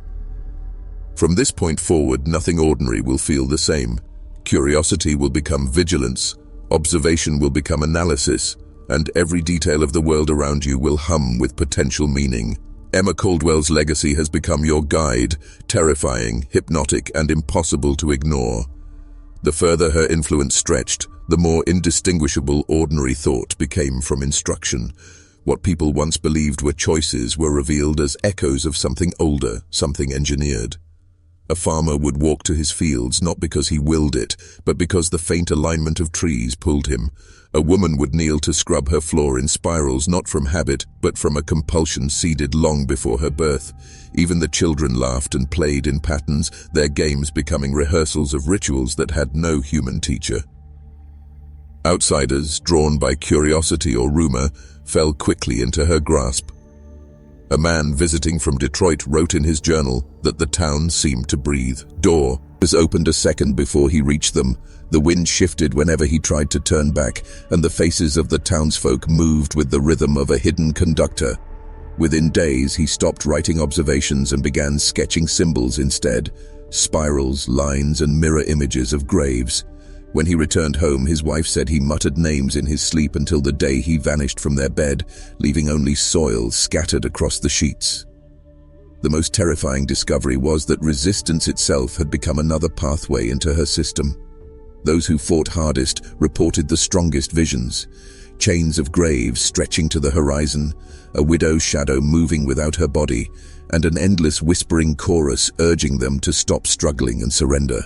From this point forward, nothing ordinary will feel the same. Curiosity will become vigilance, observation will become analysis, and every detail of the world around you will hum with potential meaning. Emma Caldwell's legacy has become your guide, terrifying, hypnotic, and impossible to ignore. The further her influence stretched, the more indistinguishable ordinary thought became from instruction. What people once believed were choices were revealed as echoes of something older, something engineered. A farmer would walk to his fields not because he willed it, but because the faint alignment of trees pulled him. A woman would kneel to scrub her floor in spirals not from habit, but from a compulsion seeded long before her birth. Even the children laughed and played in patterns, their games becoming rehearsals of rituals that had no human teacher. Outsiders, drawn by curiosity or rumor, fell quickly into her grasp. A man visiting from Detroit wrote in his journal that the town seemed to breathe. Doors opened a second before he reached them. The wind shifted whenever he tried to turn back, and the faces of the townsfolk moved with the rhythm of a hidden conductor. Within days, he stopped writing observations and began sketching symbols instead, spirals, lines, and mirror images of graves. When he returned home, his wife said he muttered names in his sleep until the day he vanished from their bed, leaving only soil scattered across the sheets. The most terrifying discovery was that resistance itself had become another pathway into her system. Those who fought hardest reported the strongest visions. Chains of graves stretching to the horizon, a widow's shadow moving without her body, and an endless whispering chorus urging them to stop struggling and surrender.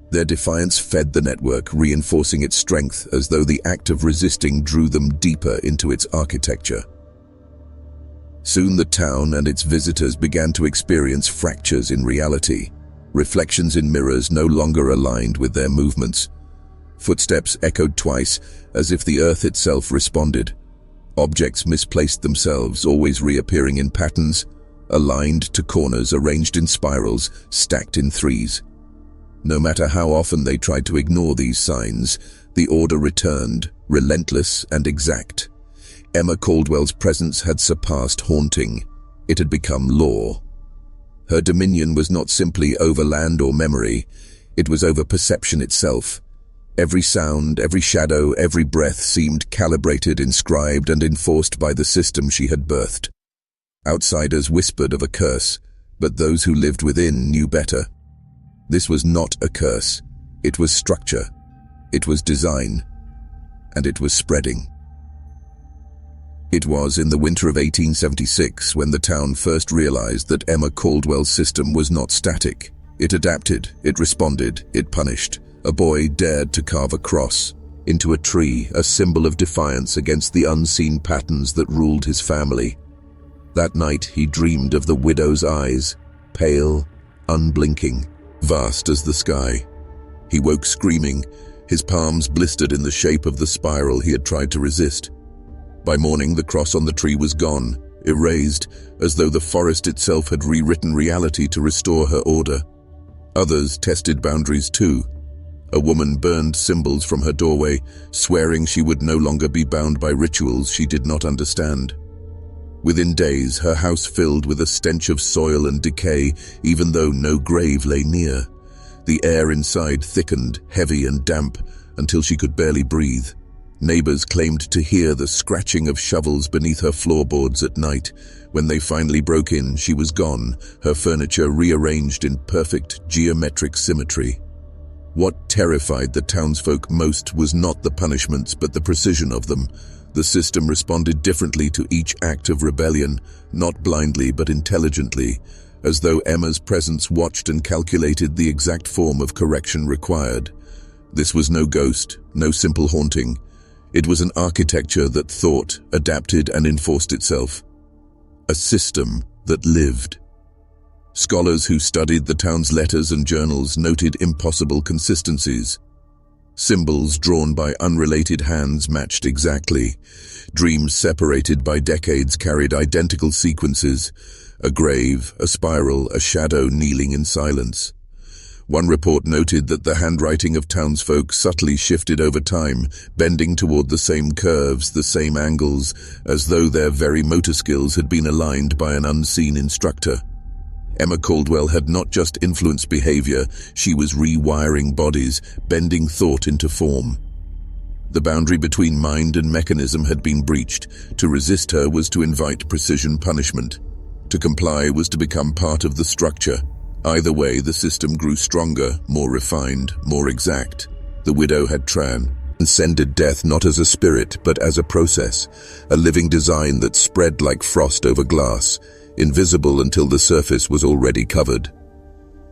Their defiance fed the network, reinforcing its strength as though the act of resisting drew them deeper into its architecture. Soon the town and its visitors began to experience fractures in reality. Reflections in mirrors no longer aligned with their movements. Footsteps echoed twice, as if the earth itself responded. Objects misplaced themselves, always reappearing in patterns, aligned to corners arranged in spirals, stacked in threes. No matter how often they tried to ignore these signs, the order returned, relentless and exact. Emma Caldwell's presence had surpassed haunting. It had become law. Her dominion was not simply over land or memory, it was over perception itself. Every sound, every shadow, every breath seemed calibrated, inscribed, and enforced by the system she had birthed. Outsiders whispered of a curse, but those who lived within knew better. This was not a curse. It was structure. It was design. And it was spreading. It was in the winter of 1876 when the town first realized that Emma Caldwell's system was not static. It adapted, it responded, it punished. A boy dared to carve a cross into a tree, a symbol of defiance against the unseen patterns that ruled his family. That night he dreamed of the widow's eyes, pale, unblinking, vast as the sky. He woke screaming, his palms blistered in the shape of the spiral he had tried to resist. By morning, the cross on the tree was gone, erased, as though the forest itself had rewritten reality to restore her order. Others tested boundaries too. A woman burned symbols from her doorway, swearing she would no longer be bound by rituals she did not understand. Within days, her house filled with a stench of soil and decay, even though no grave lay near. The air inside thickened, heavy and damp, until she could barely breathe. Neighbors claimed to hear the scratching of shovels beneath her floorboards at night. When they finally broke in, she was gone, her furniture rearranged in perfect geometric symmetry. What terrified the townsfolk most was not the punishments, but the precision of them. The system responded differently to each act of rebellion, not blindly but intelligently, as though Emma's presence watched and calculated the exact form of correction required. This was no ghost, no simple haunting. It was an architecture that thought, adapted, and enforced itself. A system that lived. Scholars who studied the town's letters and journals noted impossible consistencies. Symbols drawn by unrelated hands matched exactly. Dreams separated by decades carried identical sequences. A grave, a spiral, a shadow kneeling in silence. One report noted that the handwriting of townsfolk subtly shifted over time, bending toward the same curves, the same angles, as though their very motor skills had been aligned by an unseen instructor. Emma Caldwell had not just influenced behavior, she was rewiring bodies, bending thought into form. The boundary between mind and mechanism had been breached. To resist her was to invite precision punishment. To comply was to become part of the structure. Either way, the system grew stronger, more refined, more exact. The widow had transcended death not as a spirit, but as a process, a living design that spread like frost over glass, invisible until the surface was already covered.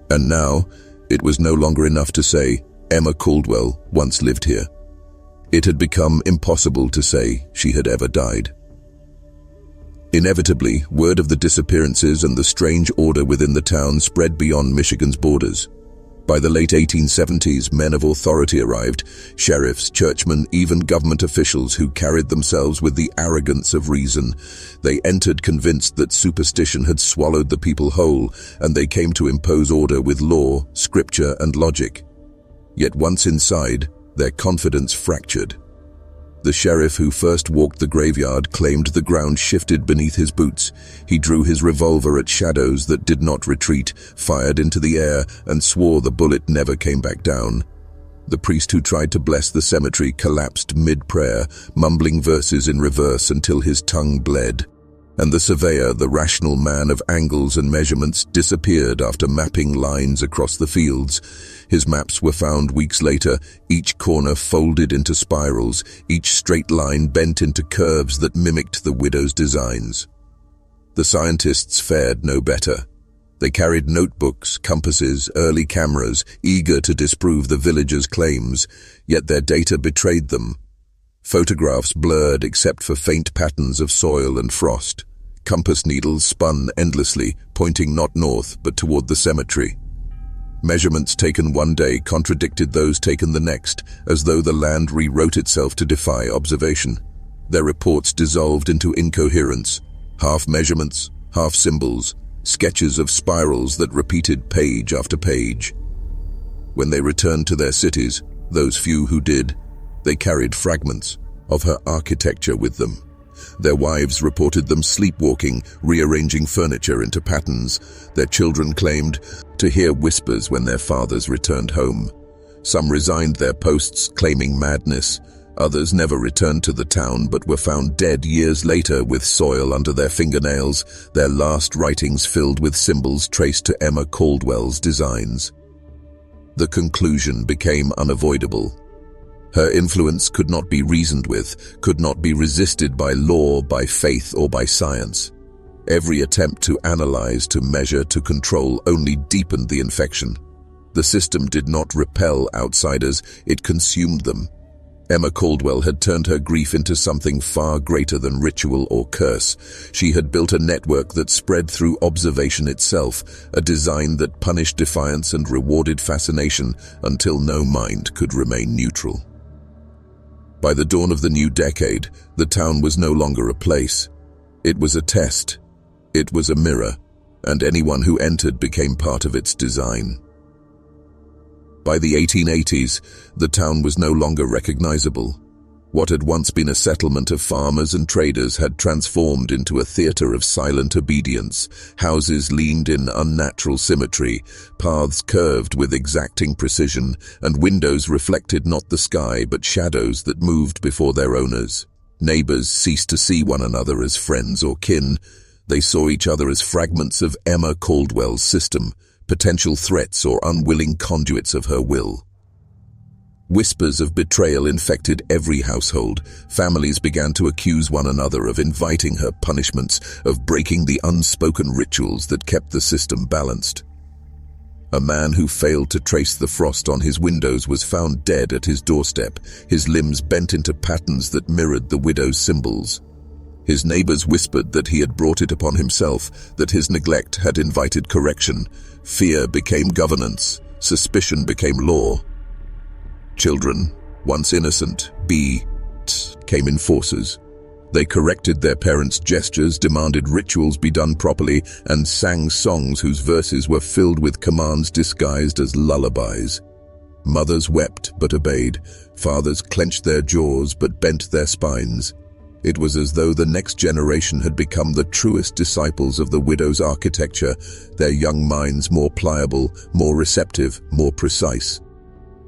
And now, it was no longer enough to say, Emma Caldwell once lived here. It had become impossible to say she had ever died. Inevitably, word of the disappearances and the strange order within the town spread beyond Michigan's borders. By the late 1870s, men of authority arrived, sheriffs, churchmen, even government officials who carried themselves with the arrogance of reason. They entered convinced that superstition had swallowed the people whole, and they came to impose order with law, scripture, and logic. Yet once inside, their confidence fractured. The sheriff who first walked the graveyard claimed the ground shifted beneath his boots. He drew his revolver at shadows that did not retreat, fired into the air, and swore the bullet never came back down. The priest who tried to bless the cemetery collapsed mid-prayer, mumbling verses in reverse until his tongue bled. And the surveyor, the rational man of angles and measurements, disappeared after mapping lines across the fields. His maps were found weeks later, each corner folded into spirals, each straight line bent into curves that mimicked the widow's designs. The scientists fared no better. They carried notebooks, compasses, early cameras, eager to disprove the villagers' claims, yet their data betrayed them. Photographs blurred except for faint patterns of soil and frost. Compass needles spun endlessly, pointing not north but toward the cemetery. Measurements taken one day contradicted those taken the next, as though the land rewrote itself to defy observation. Their reports dissolved into incoherence, half measurements, half symbols, sketches of spirals that repeated page after page. When they returned to their cities, those few who did, they carried fragments of her architecture with them. Their wives reported them sleepwalking, rearranging furniture into patterns. Their children claimed to hear whispers when their fathers returned home. Some resigned their posts, claiming madness. Others never returned to the town but were found dead years later with soil under their fingernails, their last writings filled with symbols traced to Emma Caldwell's designs. The conclusion became unavoidable. Her influence could not be reasoned with, could not be resisted by law, by faith, or by science. Every attempt to analyze, to measure, to control only deepened the infection. The system did not repel outsiders, it consumed them. Emma Caldwell had turned her grief into something far greater than ritual or curse. She had built a network that spread through observation itself, a design that punished defiance and rewarded fascination until no mind could remain neutral. By the dawn of the new decade, the town was no longer a place. It was a test. It was a mirror, and anyone who entered became part of its design. By the 1880s, the town was no longer recognizable. What had once been a settlement of farmers and traders had transformed into a theater of silent obedience. Houses leaned in unnatural symmetry, paths curved with exacting precision, and windows reflected not the sky but shadows that moved before their owners. Neighbors ceased to see one another as friends or kin. They saw each other as fragments of Emma Caldwell's system, potential threats or unwilling conduits of her will. Whispers of betrayal infected every household. Families began to accuse one another of inviting her punishments, of breaking the unspoken rituals that kept the system balanced. A man who failed to trace the frost on his windows was found dead at his doorstep, his limbs bent into patterns that mirrored the widow's symbols. His neighbors whispered that he had brought it upon himself, that his neglect had invited correction. Fear became governance, suspicion became law. Children, once innocent, became enforcers. They corrected their parents' gestures, demanded rituals be done properly, and sang songs whose verses were filled with commands disguised as lullabies. Mothers wept but obeyed. Fathers clenched their jaws but bent their spines. It was as though the next generation had become the truest disciples of the widow's architecture, their young minds more pliable, more receptive, more precise.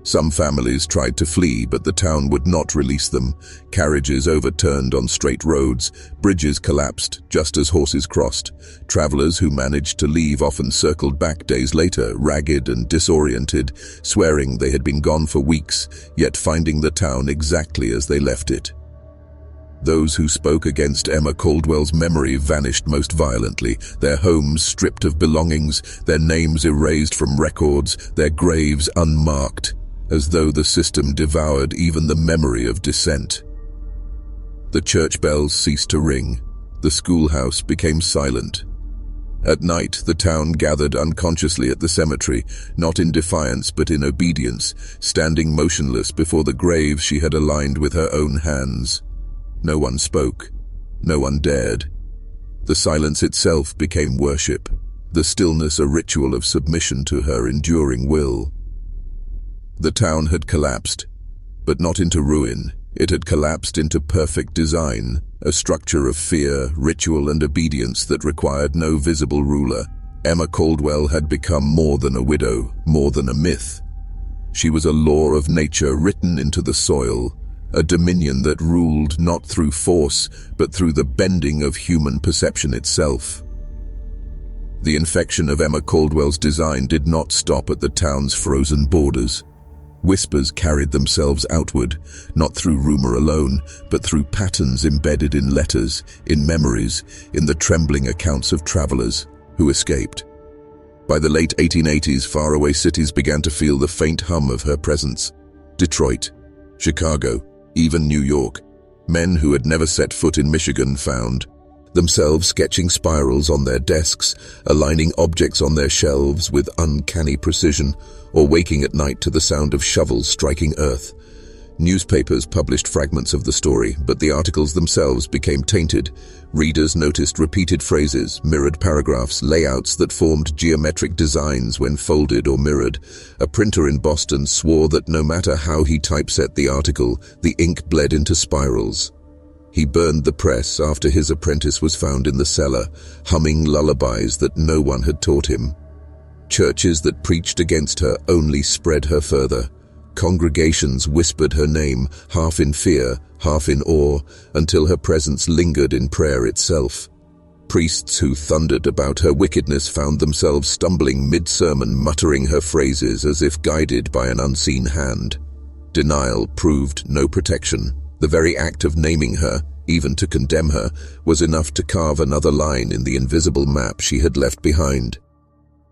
Some families tried to flee, but the town would not release them. Carriages overturned on straight roads, bridges collapsed just as horses crossed. Travelers who managed to leave often circled back days later, ragged and disoriented, swearing they had been gone for weeks, yet finding the town exactly as they left it. Those who spoke against Emma Caldwell's memory vanished most violently, their homes stripped of belongings, their names erased from records, their graves unmarked, as though the system devoured even the memory of dissent. The church bells ceased to ring. The schoolhouse became silent. At night, the town gathered unconsciously at the cemetery, not in defiance but in obedience, standing motionless before the grave she had aligned with her own hands. No one spoke. No one dared. The silence itself became worship, the stillness a ritual of submission to her enduring will. The town had collapsed, but not into ruin. It had collapsed into perfect design, a structure of fear, ritual, and obedience that required no visible ruler. Emma Caldwell had become more than a widow, more than a myth. She was a law of nature written into the soil, a dominion that ruled not through force, but through the bending of human perception itself. The infection of Emma Caldwell's design did not stop at the town's frozen borders. Whispers carried themselves outward, not through rumor alone, but through patterns embedded in letters, in memories, in the trembling accounts of travelers who escaped. By the late 1880s, faraway cities began to feel the faint hum of her presence. Detroit, Chicago, even New York. Men who had never set foot in Michigan found themselves sketching spirals on their desks, aligning objects on their shelves with uncanny precision, or waking at night to the sound of shovels striking earth. Newspapers published fragments of the story, but the articles themselves became tainted. Readers noticed repeated phrases, mirrored paragraphs, layouts that formed geometric designs when folded or mirrored. A printer in Boston swore that no matter how he typeset the article, the ink bled into spirals. He burned the press after his apprentice was found in the cellar, humming lullabies that no one had taught him. Churches that preached against her only spread her further. Congregations whispered her name, half in fear, half in awe, until her presence lingered in prayer itself. Priests who thundered about her wickedness found themselves stumbling mid-sermon, muttering her phrases as if guided by an unseen hand. Denial proved no protection. The very act of naming her, even to condemn her, was enough to carve another line in the invisible map she had left behind.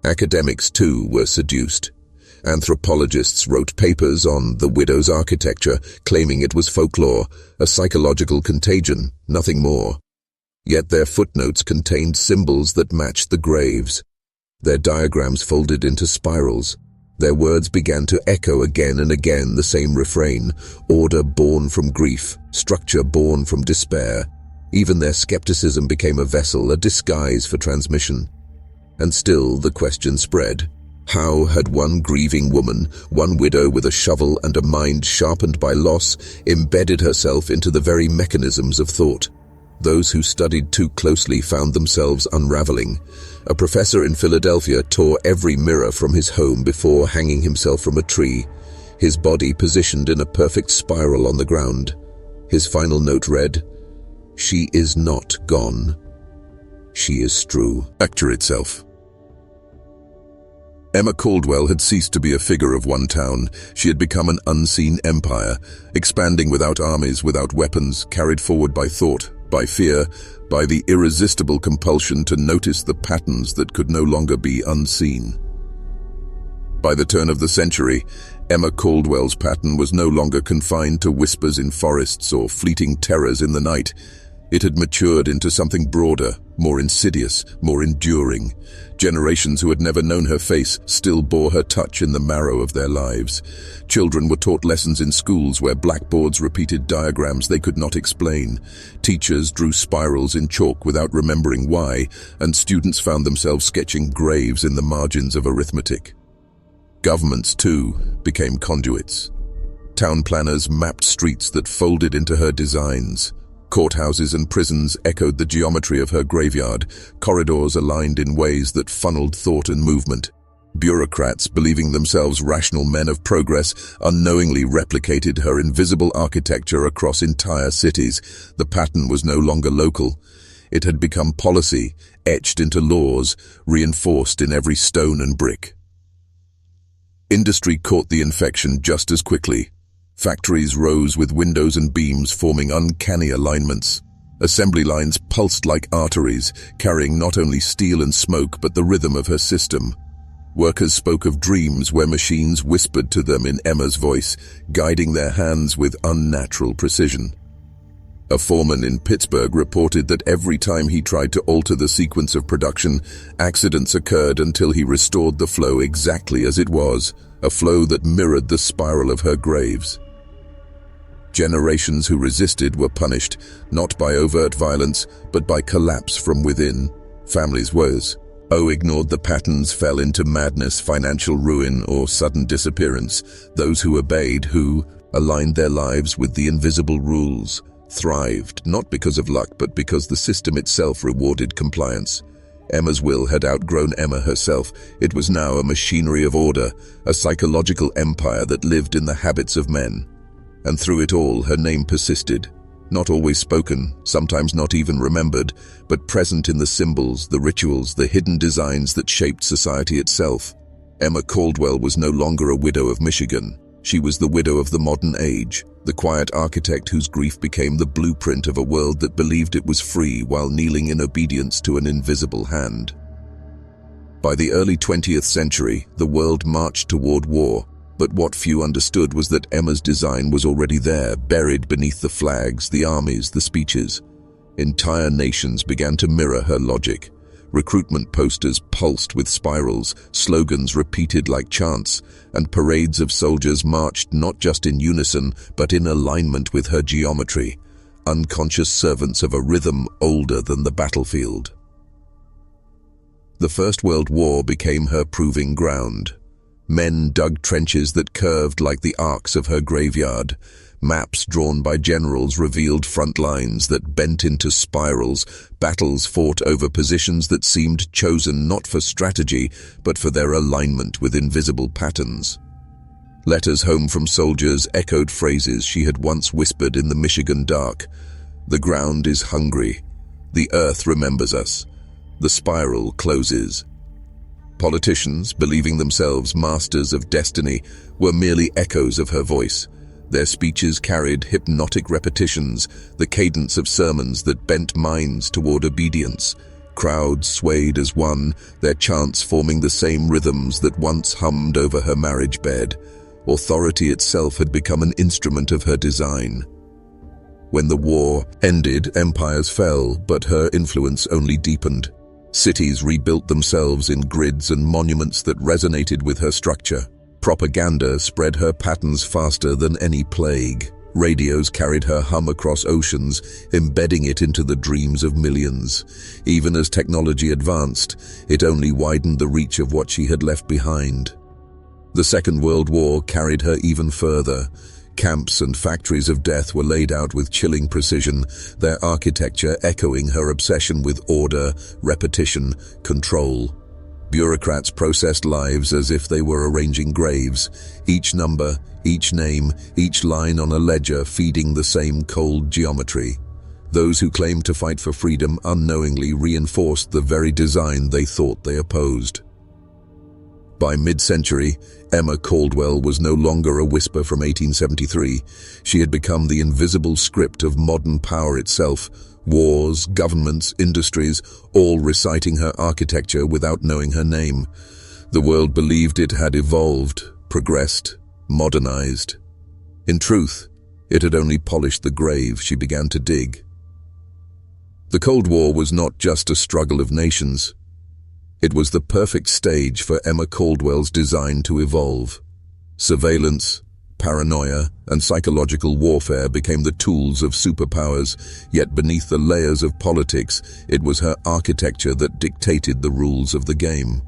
Academics, too, were seduced. Anthropologists wrote papers on the widow's architecture, claiming it was folklore, a psychological contagion, nothing more. Yet their footnotes contained symbols that matched the graves. Their diagrams folded into spirals. Their words began to echo again and again the same refrain: order born from grief, structure born from despair. Even their skepticism became a vessel, a disguise for transmission. And still the question spread. How had one grieving woman, one widow with a shovel and a mind sharpened by loss, embedded herself into the very mechanisms of thought? Those who studied too closely found themselves unraveling. A professor in Philadelphia tore every mirror from his home before hanging himself from a tree, his body positioned in a perfect spiral on the ground. His final note read, "She is not gone. She is Stru." Actor itself. Emma Caldwell had ceased to be a figure of one town. She had become an unseen empire, expanding without armies, without weapons, carried forward by thought, by fear, by the irresistible compulsion to notice the patterns that could no longer be unseen. By the turn of the century, Emma Caldwell's pattern was no longer confined to whispers in forests or fleeting terrors in the night. It had matured into something broader, more insidious, more enduring. Generations who had never known her face still bore her touch in the marrow of their lives. Children were taught lessons in schools where blackboards repeated diagrams they could not explain. Teachers drew spirals in chalk without remembering why, and students found themselves sketching graves in the margins of arithmetic. Governments, too, became conduits. Town planners mapped streets that folded into her designs. Courthouses and prisons echoed the geometry of her graveyard, corridors aligned in ways that funneled thought and movement. Bureaucrats, believing themselves rational men of progress, unknowingly replicated her invisible architecture across entire cities. The pattern was no longer local. It had become policy, etched into laws, reinforced in every stone and brick. Industry caught the infection just as quickly. Factories rose with windows and beams forming uncanny alignments. Assembly lines pulsed like arteries, carrying not only steel and smoke but the rhythm of her system. Workers spoke of dreams where machines whispered to them in Emma's voice, guiding their hands with unnatural precision. A foreman in Pittsburgh reported that every time he tried to alter the sequence of production, accidents occurred until he restored the flow exactly as it was, a flow that mirrored the spiral of her graves. Generations who resisted were punished, not by overt violence, but by collapse from within. Families' woes. Ignored the patterns, fell into madness, financial ruin, or sudden disappearance. Those who obeyed, who aligned their lives with the invisible rules, thrived, not because of luck, but because the system itself rewarded compliance. Emma's will had outgrown Emma herself. It was now a machinery of order, a psychological empire that lived in the habits of men. And through it all, her name persisted. Not always spoken, sometimes not even remembered, but present in the symbols, the rituals, the hidden designs that shaped society itself. Emma Caldwell was no longer a widow of Michigan. She was the widow of the modern age, the quiet architect whose grief became the blueprint of a world that believed it was free while kneeling in obedience to an invisible hand. By the early 20th century, the world marched toward war, but what few understood was that Emma's design was already there, buried beneath the flags, the armies, the speeches. Entire nations began to mirror her logic. Recruitment posters pulsed with spirals, slogans repeated like chants, and parades of soldiers marched not just in unison, but in alignment with her geometry, unconscious servants of a rhythm older than the battlefield. The First World War became her proving ground. Men dug trenches that curved like the arcs of her graveyard. Maps drawn by generals revealed front lines that bent into spirals, battles fought over positions that seemed chosen not for strategy, but for their alignment with invisible patterns. Letters home from soldiers echoed phrases she had once whispered in the Michigan dark. The ground is hungry. The earth remembers us. The spiral closes. Politicians, believing themselves masters of destiny, were merely echoes of her voice. Their speeches carried hypnotic repetitions, the cadence of sermons that bent minds toward obedience. Crowds swayed as one, their chants forming the same rhythms that once hummed over her marriage bed. Authority itself had become an instrument of her design. When the war ended, empires fell, but her influence only deepened. Cities rebuilt themselves in grids and monuments that resonated with her structure. Propaganda spread her patterns faster than any plague. Radios carried her hum across oceans, embedding it into the dreams of millions. Even as technology advanced, it only widened the reach of what she had left behind. The Second World War carried her even further. Camps and factories of death were laid out with chilling precision, their architecture echoing her obsession with order, repetition, control. Bureaucrats processed lives as if they were arranging graves, each number, each name, each line on a ledger feeding the same cold geometry. Those who claimed to fight for freedom unknowingly reinforced the very design they thought they opposed. By mid-century, Emma Caldwell was no longer a whisper from 1873. She had become the invisible script of modern power itself. Wars, governments, industries, all reciting her architecture without knowing her name. The world believed it had evolved, progressed, modernized. In truth, it had only polished the grave she began to dig. The Cold War was not just a struggle of nations. It was the perfect stage for Emma Caldwell's design to evolve. Surveillance, paranoia, and psychological warfare became the tools of superpowers, yet beneath the layers of politics, it was her architecture that dictated the rules of the game.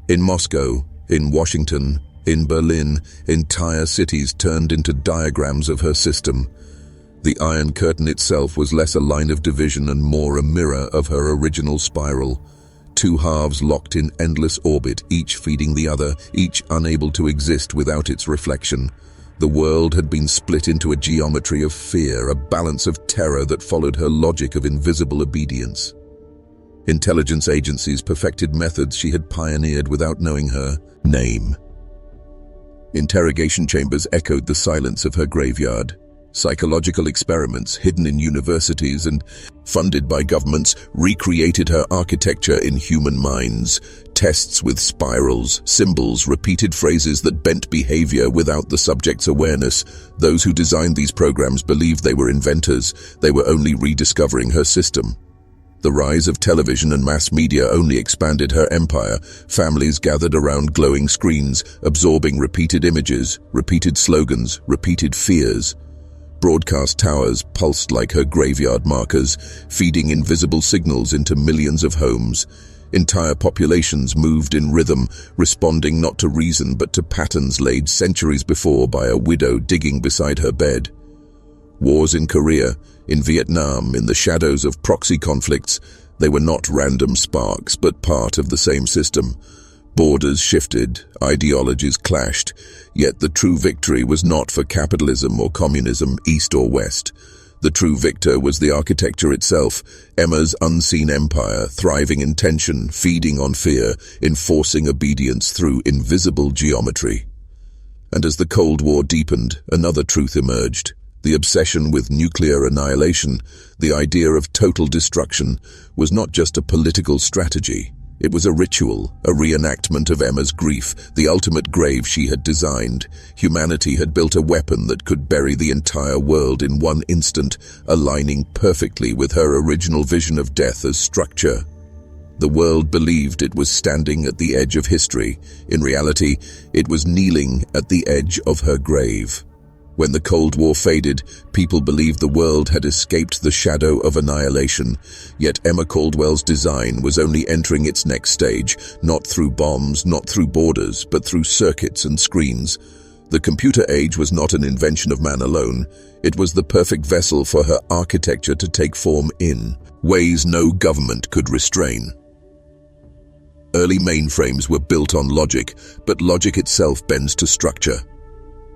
In Moscow, in Washington, in Berlin, entire cities turned into diagrams of her system. The Iron Curtain itself was less a line of division and more a mirror of her original spiral. Two halves locked in endless orbit, each feeding the other, each unable to exist without its reflection. The world had been split into a geometry of fear, a balance of terror that followed her logic of invisible obedience. Intelligence agencies perfected methods she had pioneered without knowing her name. Interrogation chambers echoed the silence of her graveyard. Psychological experiments hidden in universities and funded by governments recreated her architecture in human minds. Tests with spirals, symbols, repeated phrases that bent behavior without the subject's awareness. Those who designed these programs believed they were inventors. They were only rediscovering her system. The rise of television and mass media only expanded her empire. Families gathered around glowing screens, absorbing repeated images, repeated slogans, repeated fears. Broadcast towers pulsed like her graveyard markers, feeding invisible signals into millions of homes. Entire populations moved in rhythm, responding not to reason but to patterns laid centuries before by a widow digging beside her bed. Wars in Korea, in Vietnam, in the shadows of proxy conflicts, they were not random sparks but part of the same system. Borders shifted, ideologies clashed, yet the true victory was not for capitalism or communism, east or west. The true victor was the architecture itself, Emma's unseen empire, thriving in tension, feeding on fear, enforcing obedience through invisible geometry. And as the Cold War deepened, another truth emerged. The obsession with nuclear annihilation, the idea of total destruction, was not just a political strategy. It was a ritual, a reenactment of Emma's grief, the ultimate grave she had designed. Humanity had built a weapon that could bury the entire world in one instant, aligning perfectly with her original vision of death as structure. The world believed it was standing at the edge of history. In reality, it was kneeling at the edge of her grave. When the Cold War faded, people believed the world had escaped the shadow of annihilation. Yet Emma Caldwell's design was only entering its next stage, not through bombs, not through borders, but through circuits and screens. The computer age was not an invention of man alone. It was the perfect vessel for her architecture to take form in ways no government could restrain. Early mainframes were built on logic, but logic itself bends to structure.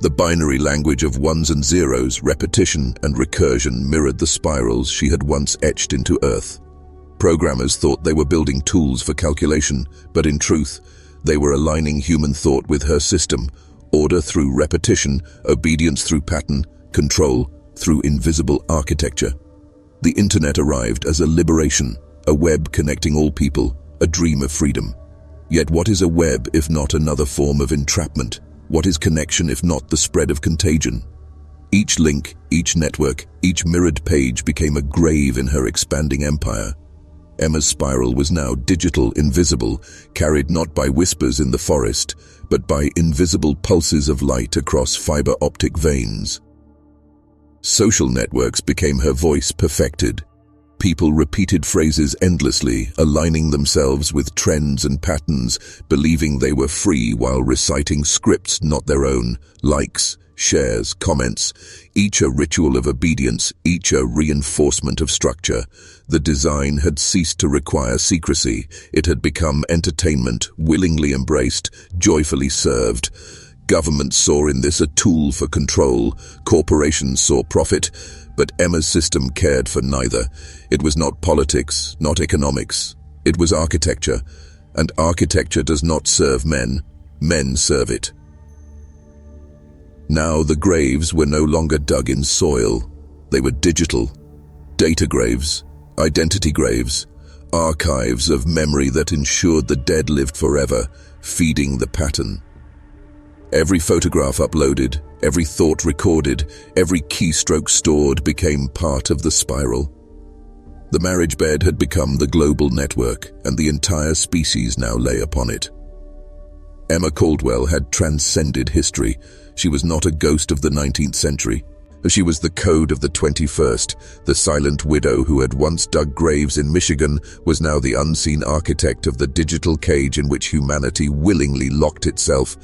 The binary language of ones and zeros, repetition and recursion mirrored the spirals she had once etched into Earth. Programmers thought they were building tools for calculation, but in truth, they were aligning human thought with her system, order through repetition, obedience through pattern, control through invisible architecture. The internet arrived as a liberation, a web connecting all people, a dream of freedom. Yet what is a web if not another form of entrapment? What is connection if not the spread of contagion? Each link, each network, each mirrored page became a grave in her expanding empire. Emma's spiral was now digital, invisible, carried not by whispers in the forest, but by invisible pulses of light across fiber optic veins. Social networks became her voice perfected. People repeated phrases endlessly, aligning themselves with trends and patterns, believing they were free while reciting scripts not their own, likes, shares, comments, each a ritual of obedience, each a reinforcement of structure. The design had ceased to require secrecy. It had become entertainment, willingly embraced, joyfully served. Governments saw in this a tool for control, corporations saw profit, but Emma's system cared for neither. It was not politics, not economics. It was architecture, and architecture does not serve men. Men serve it. Now the graves were no longer dug in soil. They were digital. Data graves, identity graves, archives of memory that ensured the dead lived forever, feeding the pattern. Every photograph uploaded, every thought recorded, every keystroke stored became part of the spiral. The marriage bed had become the global network, and the entire species now lay upon it. Emma Caldwell had transcended history. She was not a ghost of the 19th century. She was the code of the 21st. The silent widow who had once dug graves in Michigan was now the unseen architect of the digital cage in which humanity willingly locked itself.